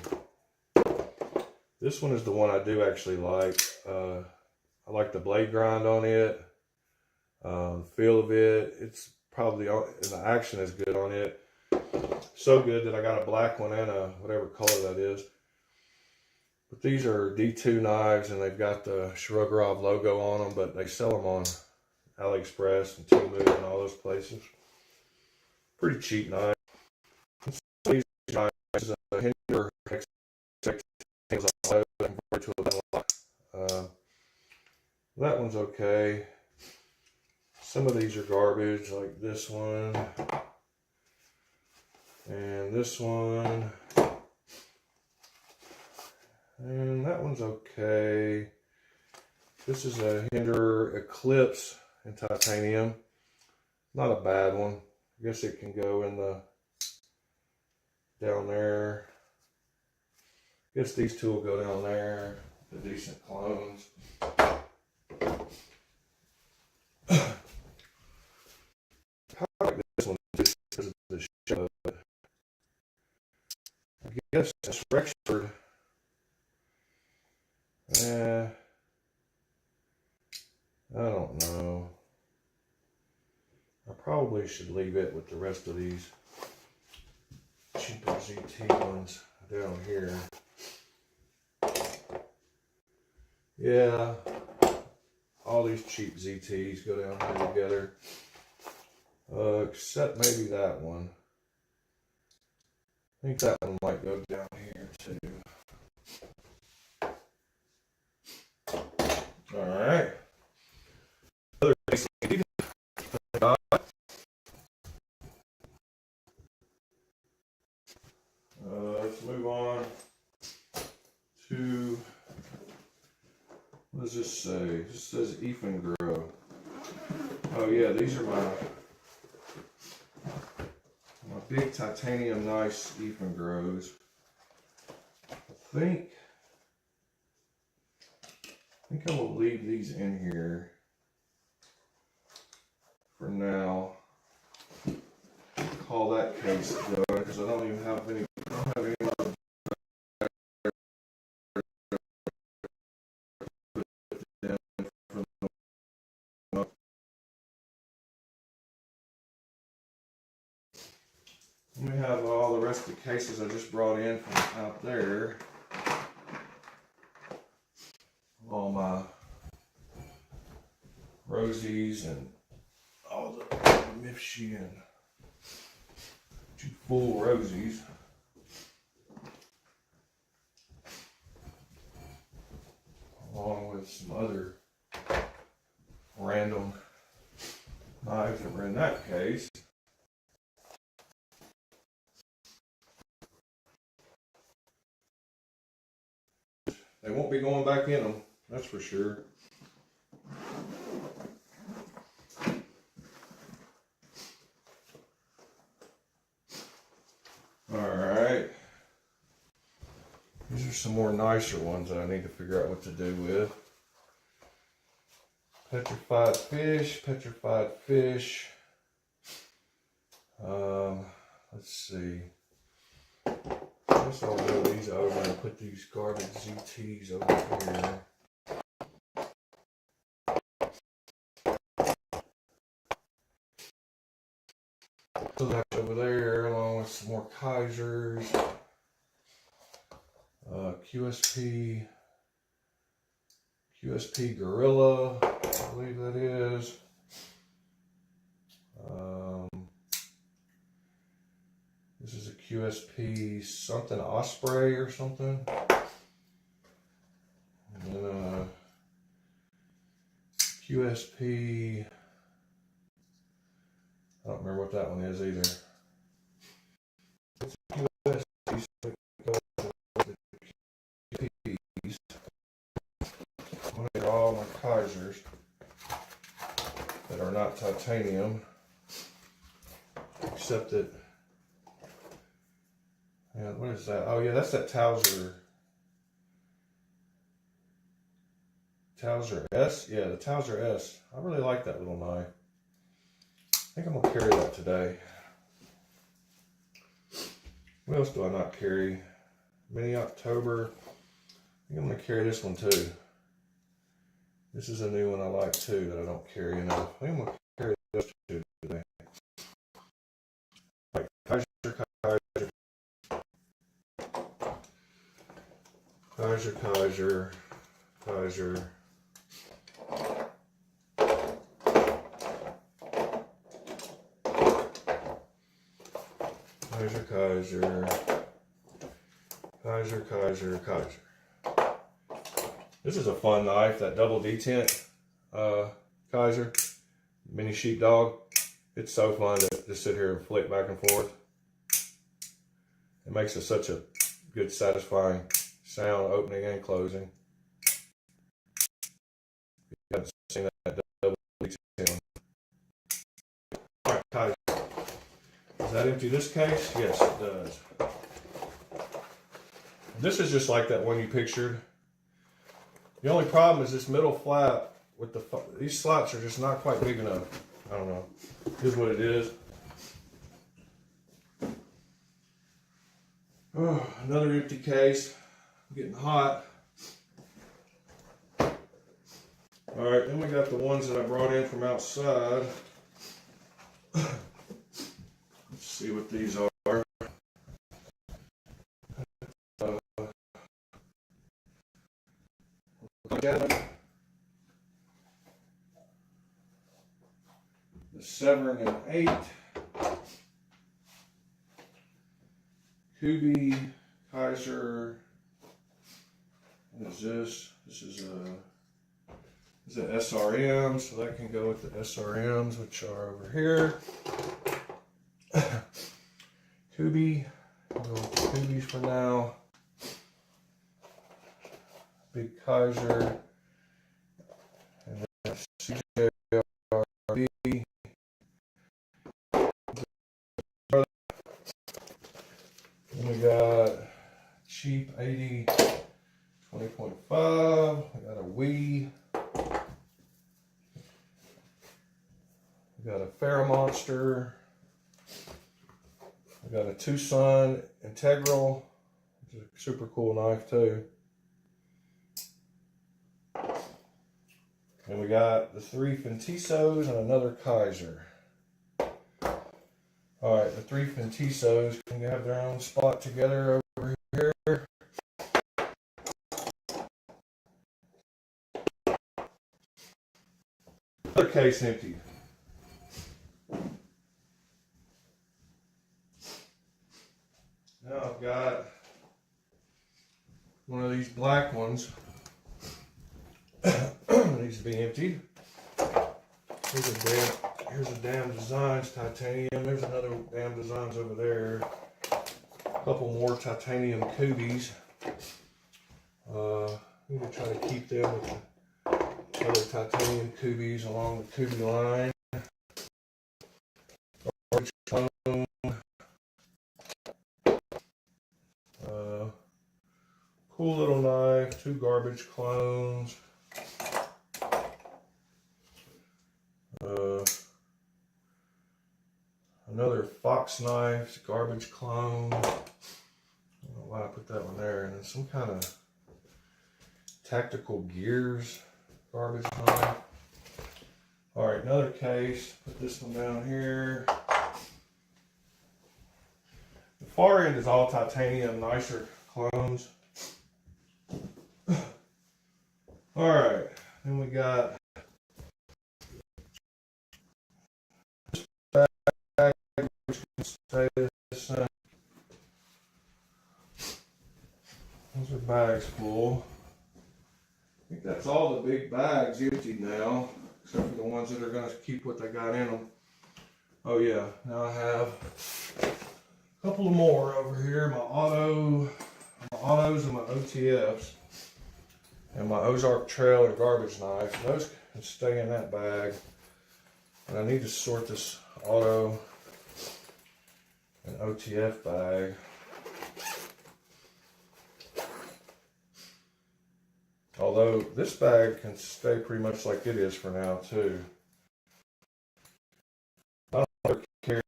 This one is the one I do actually like. I like the blade grind on it. The feel of it. It's probably, and the action is good on it. So good that I got a black one and a whatever color that is. But these are D2 knives and they've got the Shirogorov logo on them, but they sell them on AliExpress and Temu and all those places. Pretty cheap knife. These knives is a Hinder that one's okay. Some of these are garbage, like this one and this one, and that one's okay. This is a Hinder Eclipse in titanium. Not a bad one. I guess it can go in the down there. I guess these two will go down there. The decent clones. I like this one just because of the show. I guess it's Rexford. I don't know. I probably should leave it with the rest of these cheaper ZT ones down here. Yeah, all these cheap ZTs go down here together. Except maybe that one. I think that one might go down here too. Alright. Another ZT. Let's move on to, what does this say? This says Grow. Oh yeah, these are my big titanium nice Grows. I think I will leave these in here for now. Call that case done because I don't even have any. I don't have any other. We have all the rest of the cases I just brought in from out there. All my Rosies and all the Mifshi and two full Rosies. Along with some other random knives that were in that case. They won't be going back in them, that's for sure. Alright. These are some more nicer ones that I need to figure out what to do with. Petrified fish. Let's see. I guess I'll move these over and put these garbage ZTs over here. So that's over there, along with some more Kaisers. QSP Gorilla, I believe that is. QSP something Osprey or something. And then QSP, I don't remember what that one is either. It's QSP, so QPs. I'm going to get all my Kaisers that are not titanium, except that, yeah, what is that? Oh yeah, that's that Towser S. Yeah, the Towser S. I really like that little knife. I think I'm gonna carry that today. What else do I not carry? Mini October. I think I'm gonna carry this one too. This is a new one I like too that I don't carry enough. I think I'm gonna carry those two today. Like Kaiser. Kaiser. This is a fun knife, that double detent Kaiser mini sheepdog. It's so fun to just sit here and flick back and forth. It makes it such a good, satisfying sound opening and closing. You haven't seen that double detent. All right, Kaiser. Does that empty this case? Yes, it does. This is just like that one you pictured. The only problem is this middle flap with these slots are just not quite big enough. I don't know. Here's what it is. Oh, another empty case. I'm getting hot. All right, then we got the ones that I brought in from outside. Let's see what these are. The Severn and 8. Kubi, Kaiser. What is this? This is a SRM, so that can go with the SRMs, which are over here. Kubi, we'll go with the Kubis for now. Big Kaiser, and then CJRB. Then we got cheap 80 20.5. We got a Wii. We got a Monster. We got a Tucson Integral, which is a super cool knife too. And we got the 3 Fentisos and another Kaiser. Alright, the 3 Fentisos can have their own spot together over here. Another case empty. Now I've got one of these black ones. Needs to be emptied. Here's a damn Designs titanium. There's another damn Designs over there. A couple more titanium Kubis. I'm gonna try to keep them with the other titanium Kubis along the Kubi line. Cool little knife. 2 garbage clones. Another Fox knife, garbage clone. I don't know why I put that one there. And then some kind of tactical gears garbage knife. All right, another case. Put this one down here. The far end is all titanium, nicer clones. All right, then we got this bag, which can stay the same. bags full. I think that's all the big bags emptied now, except for the ones that are going to keep what they got in them. Oh yeah, now I have a couple of more over here. My autos and my OTFs. And my Ozark trailer garbage knife. Those can stay in that bag. And I need to sort this auto and OTF bag. Although this bag can stay pretty much like it is for now too. I don't ever carry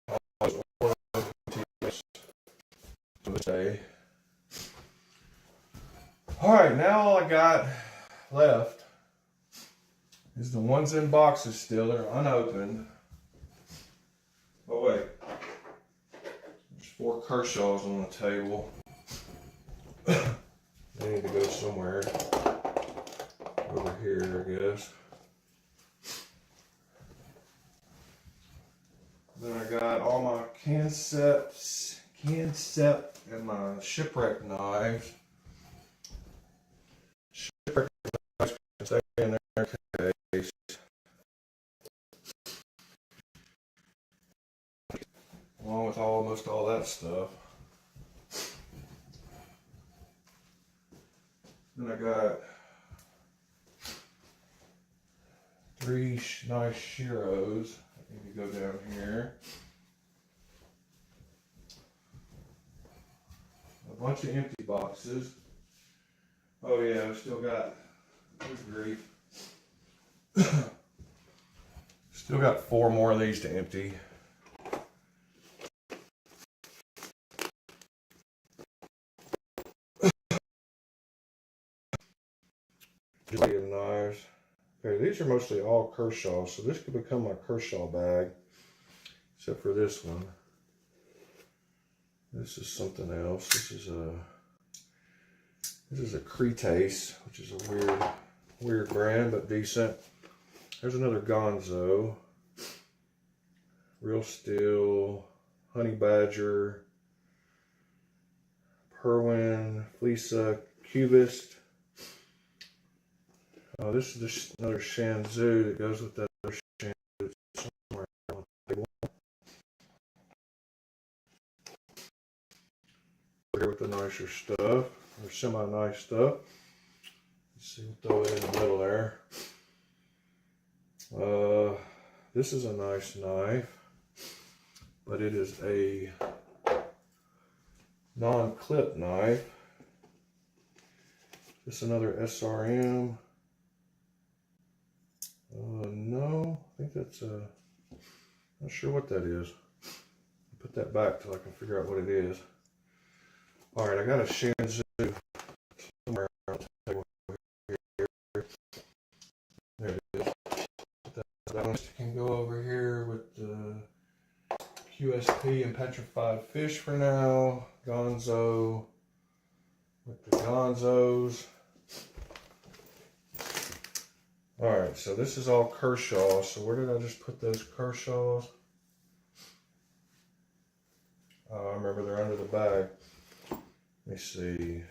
autos or OTFs to this day. Alright, now all I got left is the ones in boxes still. They're unopened. Oh wait. There's 4 Kershaws on the table. They need to go somewhere. Over here, I guess. Then I got all my Cancept and my shipwreck knives. Shipwreck knives can stay in their case. Along with almost all that stuff. Then I got 3 nice Shiros. I need to go down here. A bunch of empty boxes. Oh yeah, we still got, good grief. Still got 4 more of these to empty. Knives. Okay, these are mostly all Kershaw, so this could become my Kershaw bag, except for this one. This is something else. This is a Cretace, which is a weird brand, but decent. There's another Gonzo. Real Steel, Honey Badger, Perwin, Fleesa, Cubist. Oh, this is just another Shanzu that goes with that other Shanzu somewhere on the table. Here with the nicer stuff, or semi-nice stuff. Let's see, we'll throw it in the middle there. This is a nice knife, but it is a non-clip knife. This is another SRM. No, I think that's not sure what that is. I'll put that back till I can figure out what it is. Alright, I got a Shanzu somewhere on the table here. There it is. That one can go over here with the QSP and petrified fish for now. Gonzo with the Gonzos. Alright, so this is all Kershaw. So where did I just put those Kershaws? I remember they're under the bag. Let me see.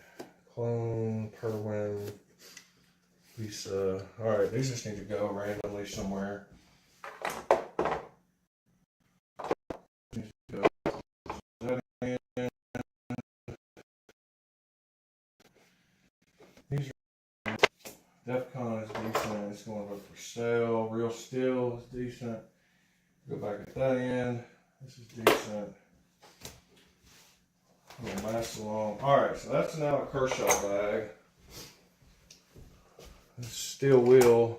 Clone, Perwin, Lisa. Alright, these just need to go randomly somewhere. These are Defcon is decent. It's going up for sale. Real Steel is decent. Go back at that end. This is decent. Little Massillon. Alright, so that's now a Kershaw bag. This steel wheel,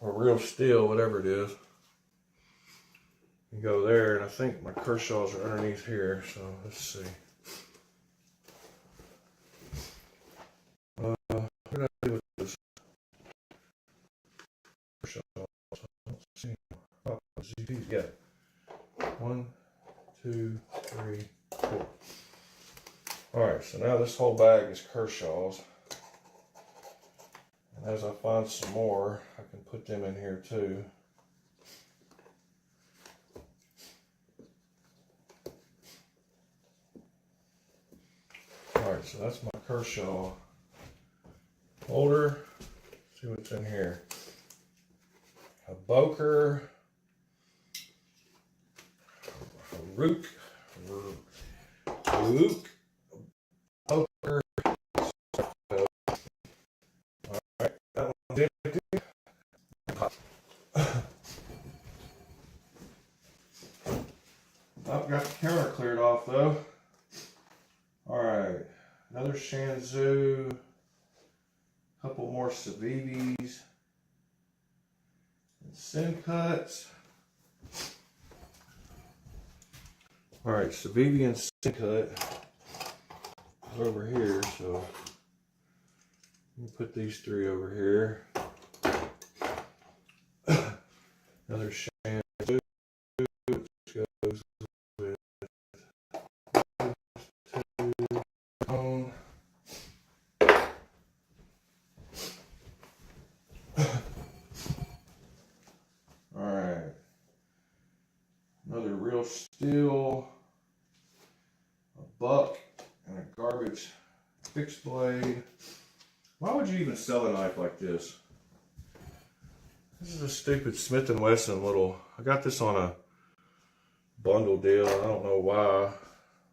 or Real Steel, whatever it is. You go there, and I think my Kershaws are underneath here, so let's see. What did I do with this? Kershaw. Let's see. Oh, yeah. 1, 2, 3, 4. Alright, so now this whole bag is Kershaw's. And as I find some more, I can put them in here too. Alright, Alright, so that's my Kershaw holder. Let's see what's in here. A Boker, a Rook, Boker. Alright, that one's empty. I've got the counter cleared off though. Alright, another Shanzu, a couple more Civivis, and Sin Cuts. Alright, Civivi and Sin Cut is over here, so we'll put these three over here. Another Shanzu, which goes with two. Alright. Another real steel, a buck, and a garbage fixed blade. Why would you even sell a knife like this? This is a stupid Smith & Wesson little, I got this on a bundle deal, I don't know why,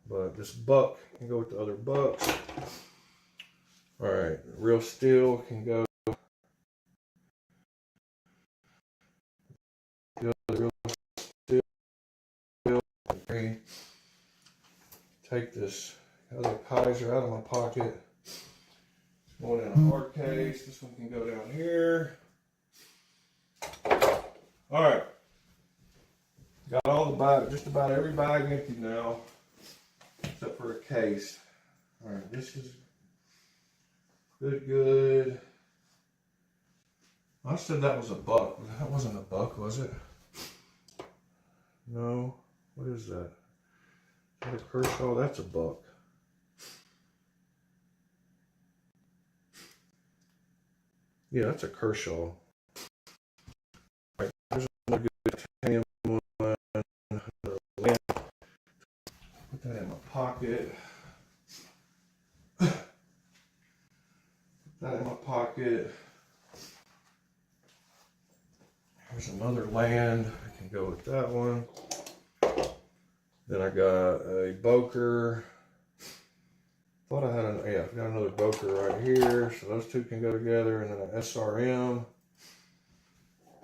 but this buck can go with the other bucks. Alright, real steel can go. Take this other Kaiser out of my pocket. It's going in a hard case. This one can go down here. Alright. Got all the bag, just about every bag empty now, except for a case. Alright, this is good. I said that was a buck. That wasn't a buck, was it? No. What is that? Is that a Kershaw? That's a buck. Yeah, that's a Kershaw. Right, there's another good titanium one. Put that in my pocket. Put that in my pocket. There's another land. I can go with that one. Then I got a Boker. Thought I had I've got another Boker right here. So those two can go together. And then an SRM.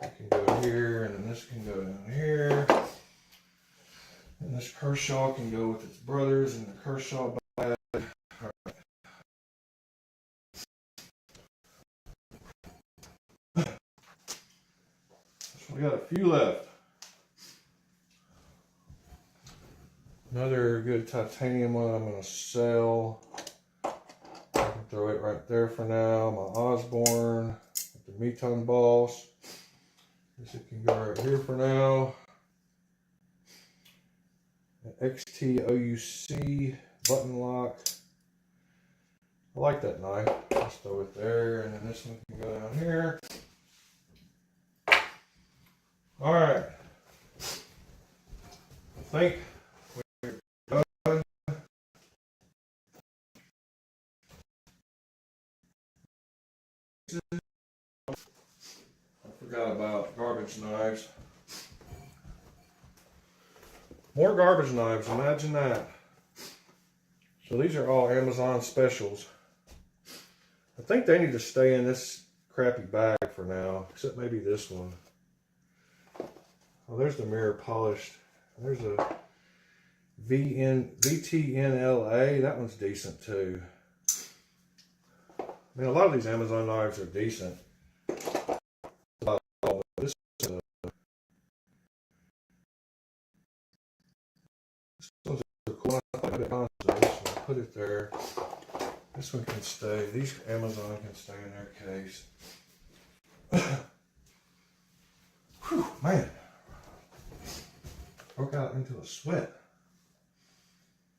That can go here. And then this can go down here. And this Kershaw can go with its brothers in the Kershaw bag. All right. So we got a few left. Another good titanium one I'm going to sell. I can throw it right there for now. My Osborne, the Meton Boss. This it can go right here for now. An XTOUC button lock. I like that knife. Let's throw it there, and then this one can go down here. All right. I think. I forgot about garbage knives. More garbage knives, imagine that. So these are all Amazon specials. I think they need to stay in this crappy bag for now, except maybe this one. Oh, there's the mirror polished. There's a VTNLA. That one's decent too. I mean, a lot of these Amazon knives are decent. This one's a cool one. Put it there. This one can stay. These Amazon can stay in their case. Whew, man. Broke out into a sweat.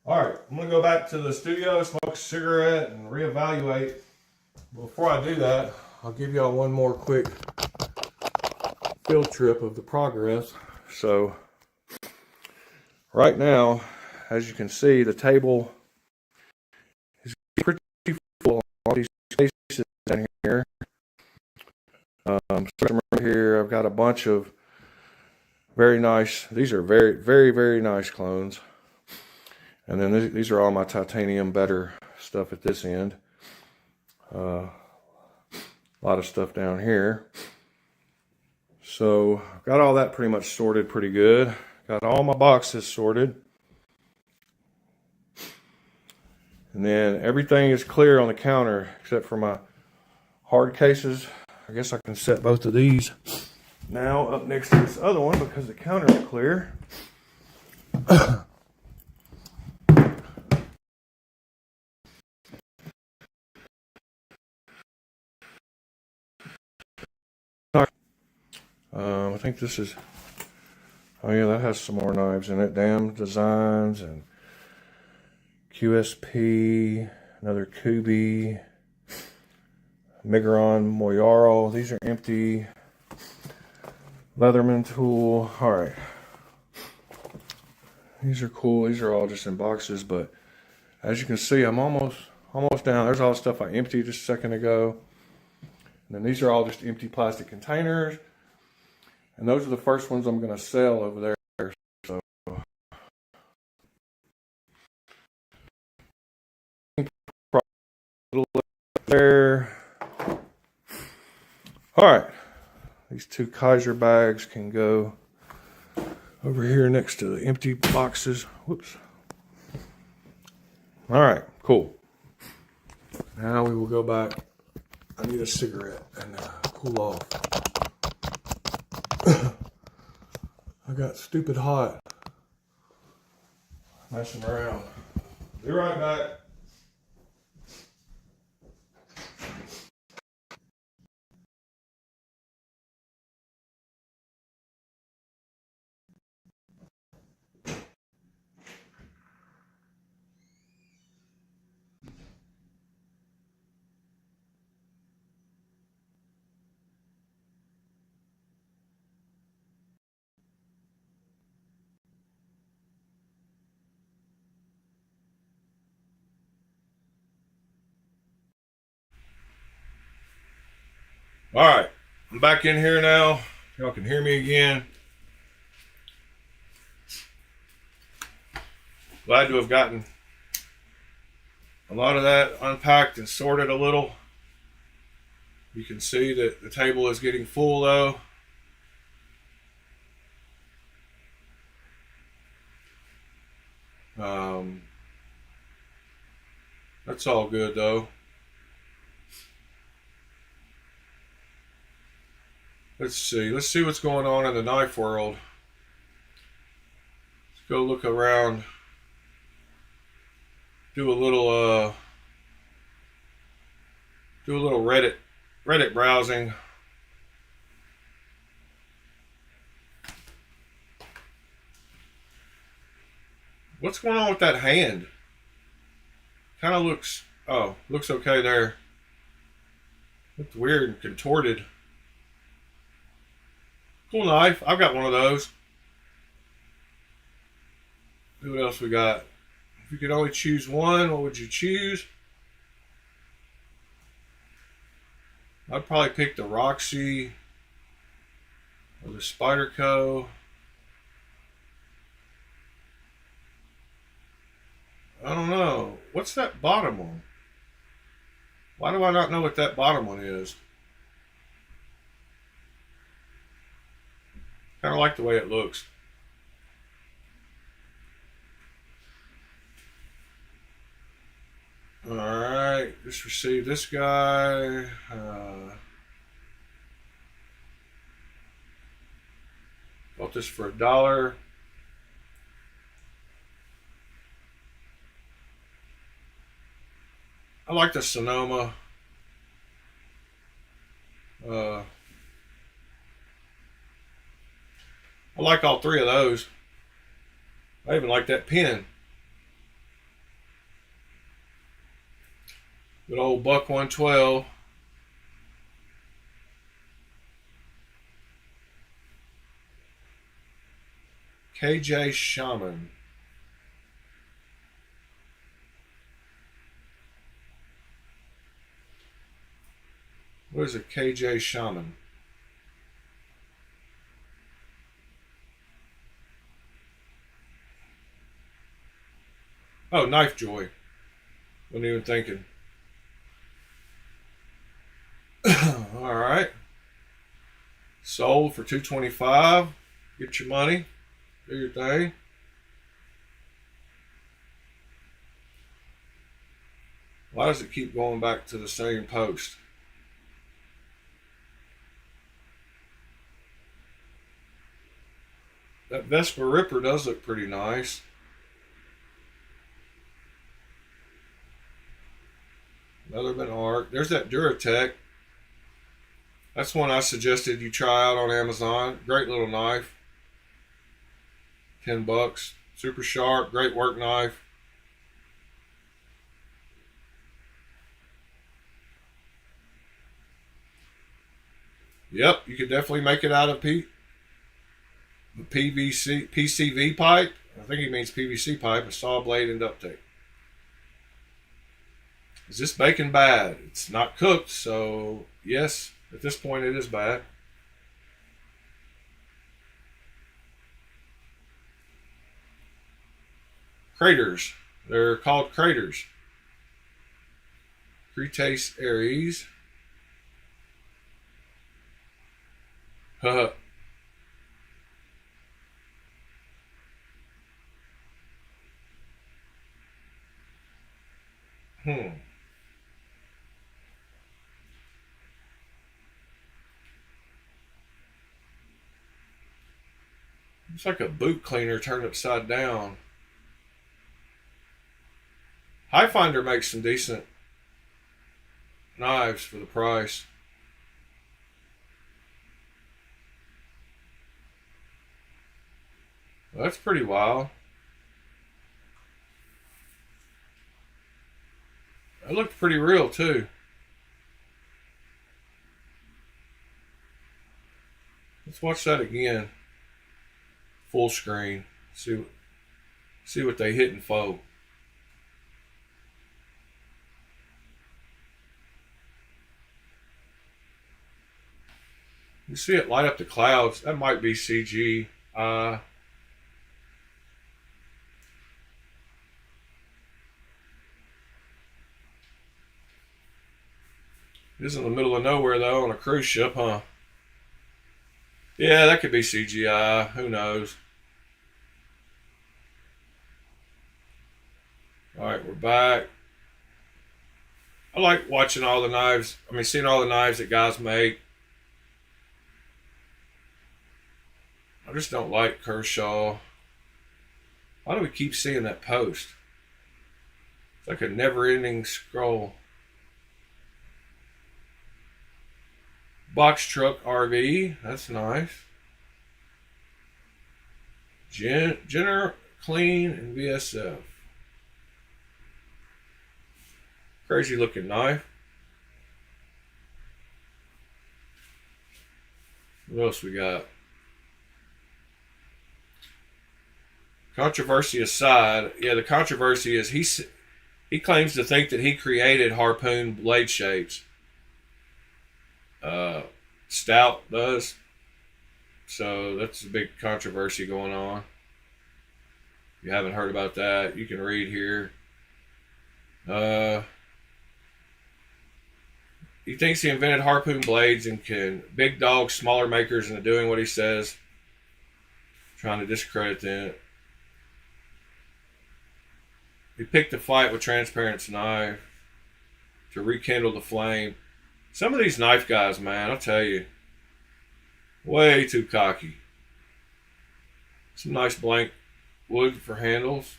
Alright, I'm going to go back to the studio, smoke a cigarette, and reevaluate. Before I do that, I'll give y'all one more quick field trip of the progress. So, right now, as you can see, the table is down here. Starting right here, I've got a bunch of very nice, these are very, very, very nice clones. And then these are all my titanium better stuff at this end. A lot of stuff down here. So I've got all that pretty much sorted pretty good. Got all my boxes sorted. And then everything is clear on the counter except for my hard cases. I guess I can set both of these now up next to this other one because the counter is clear. I think this is, oh yeah, that has some more knives in it. Damn Designs and QSP, another Kubi, Migron Moyaro. These are empty. Leatherman tool. All right. These are cool. These are all just in boxes, but as you can see, I'm almost down. There's all the stuff I emptied just a second ago. And then these are all just empty plastic containers. And those are the first ones I'm going to sell over there. So there. All right. These two Kaiser bags can go over here next to the empty boxes. Whoops. All right, cool. Now we will go back. I need a cigarette and cool off. I got stupid hot messing around. Be right back. All right, I'm back in here now. Y'all can hear me again. Glad to have gotten a lot of that unpacked and sorted a little. You can see that the table is getting full though. That's all good though. Let's see what's going on in the knife world. Let's go look around. Do a little Reddit browsing. What's going on with that hand? Kind of looks okay there. Looks weird and contorted. Cool knife. I've got one of those. See what else we got. If you could only choose one, what would you choose? I'd probably pick the Roxy or the Spyderco. I don't know. What's that bottom one? Why do I not know what that bottom one is? Kind of like the way it looks. Alright, just received this guy. Bought this for $1. I like the Sonoma. I like all three of those. I even like that pen. Good old Buck 112. KJ Shaman. is a KJ Shaman? Oh, Knife Joy. Wasn't even thinking. All right. Sold for $225. Get your money. Do your thing. Why does it keep going back to the same post? That Vespa Ripper does look pretty nice. Another Arc. There's that Duratech. That's one I suggested you try out on Amazon. Great little knife. $10. Super sharp. Great work knife. Yep, you could definitely make it out of the PCV pipe. I think he means PVC pipe, a saw blade and duct tape. Is this bacon bad? It's not cooked, so yes, at this point it is bad. Craters. They're called craters. Cretace Aries. Haha. It's like a boot cleaner turned upside down. Highfinder makes some decent knives for the price. Well, that's pretty wild. It looked pretty real too. Let's watch that again. Full screen. See what they hit and fold. You see it light up the clouds. That might be CG. It is in the middle of nowhere though, on a cruise ship, huh? Yeah, that could be CGI. Who knows? Alright, we're back. I like watching all the knives. I mean, seeing all the knives that guys make. I just don't like Kershaw. Why do we keep seeing that post? It's like a never-ending scroll. Box truck RV. That's nice. Jenner Clean and VSF. Crazy looking knife. What else we got? Controversy aside, yeah, the controversy is he claims to think that he created harpoon blade shapes. Stout does. So that's a big controversy going on. If you haven't heard about that, you can read here. He thinks he invented harpoon blades and can big dog smaller makers into doing what he says. Trying to discredit them. He picked a fight with Transparent's knife to rekindle the flame. Some of these knife guys, man, I'll tell you, way too cocky. Some nice blank wood for handles.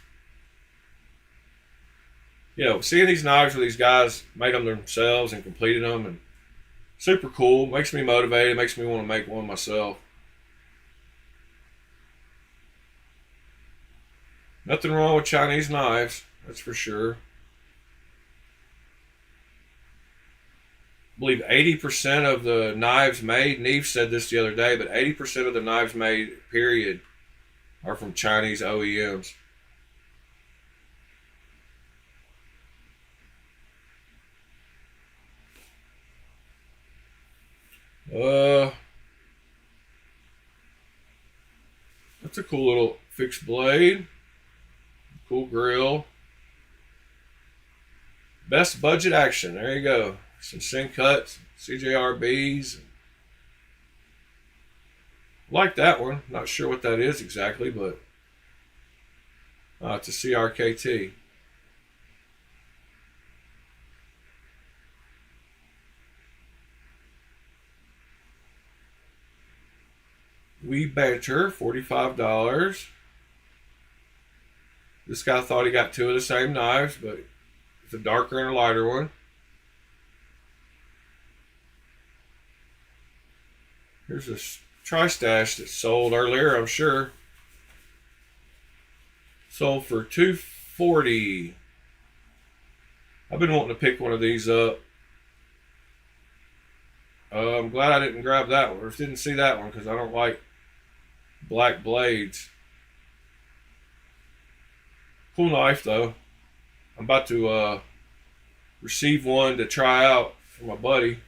You know, seeing these knives where these guys made them themselves and completed them, and super cool. Makes me motivated. Makes me want to make one myself. Nothing wrong with Chinese knives, that's for sure. I believe 80% of the knives made, Neve said this the other day, but 80% of the knives made, period, are from Chinese OEMs. That's a cool little fixed blade. Cool grill. Best budget action. There you go. Some shin cuts, CJRBs. Like that one. Not sure what that is exactly, but it's a CRKT. We Banter, $45. This guy thought he got two of the same knives, but it's a darker and a lighter one. Here's a tri-stash that sold earlier, I'm sure. Sold for $240. I've been wanting to pick one of these up. I'm glad I didn't grab that one, or didn't see that one, because I don't like black blades. Cool knife though. I'm about to receive one to try out for my buddy.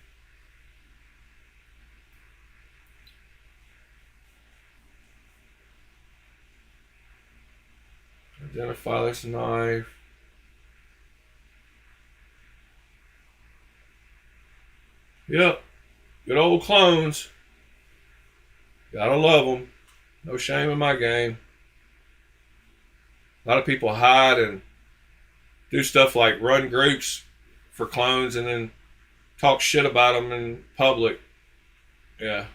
Identify this knife. Yep, good old clones. Gotta love them. No shame in my game. A lot of people hide and do stuff like run groups for clones and then talk shit about them in public. Yeah,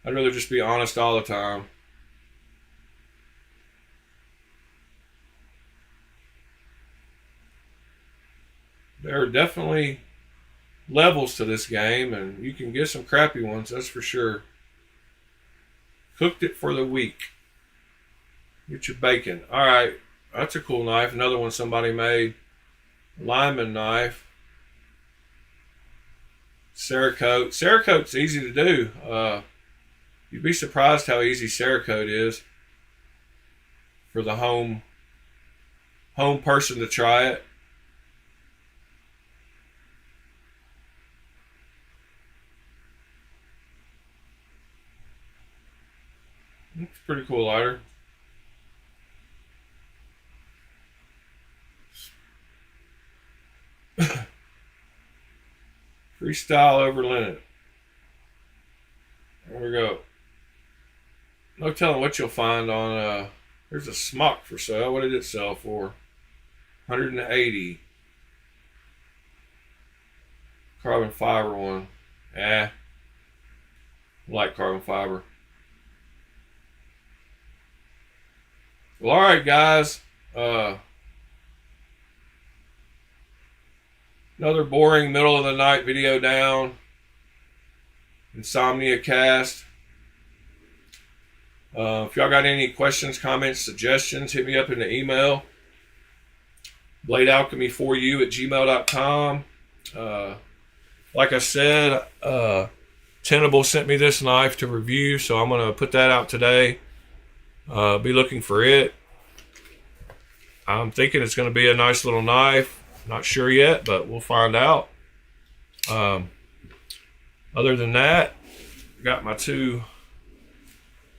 I'd rather just be honest all the time. There are definitely levels to this game, and you can get some crappy ones, that's for sure. Cooked it for the week. Get your bacon. All right, that's a cool knife. Another one somebody made. Lineman knife. Cerakote. Cerakote's easy to do. You'd be surprised how easy Cerakote is for the home person to try it. It's pretty cool lighter. Freestyle over linen. There we go. No telling what you'll find on there's a smock for sale. What did it sell for? $180. Carbon fiber one. I like carbon fiber. Well, all right, guys. Another boring middle of the night video down. Insoniacast. If y'all got any questions, comments, suggestions, hit me up in the email. bladealchemy4u@gmail.com. Like I said, Tenable sent me this knife to review, so I'm going to put that out today. Be looking for it. I'm thinking it's going to be a nice little knife. Not sure yet, but we'll find out. Other than that, got my two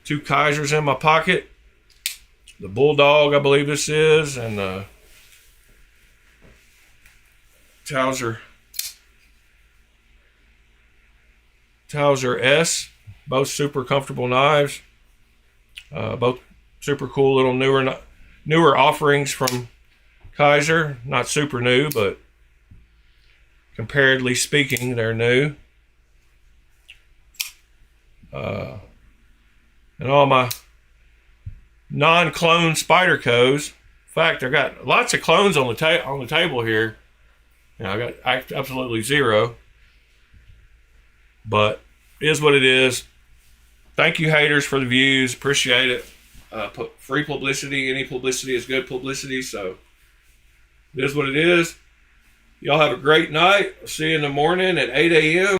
Kaisers in my pocket. The Bulldog, I believe this is, and the Towser S. Both super comfortable knives. Both super cool little newer offerings from Kaiser. Not super new, but comparatively speaking, they're new. And all my non-clone Spydercos. In fact, I got lots of clones on the table here. I got absolutely zero. But it is what it is. Thank you, haters, for the views. Appreciate it. Free publicity. Any publicity is good publicity. So it is what it is. Y'all have a great night. I'll see you in the morning at 8 a.m.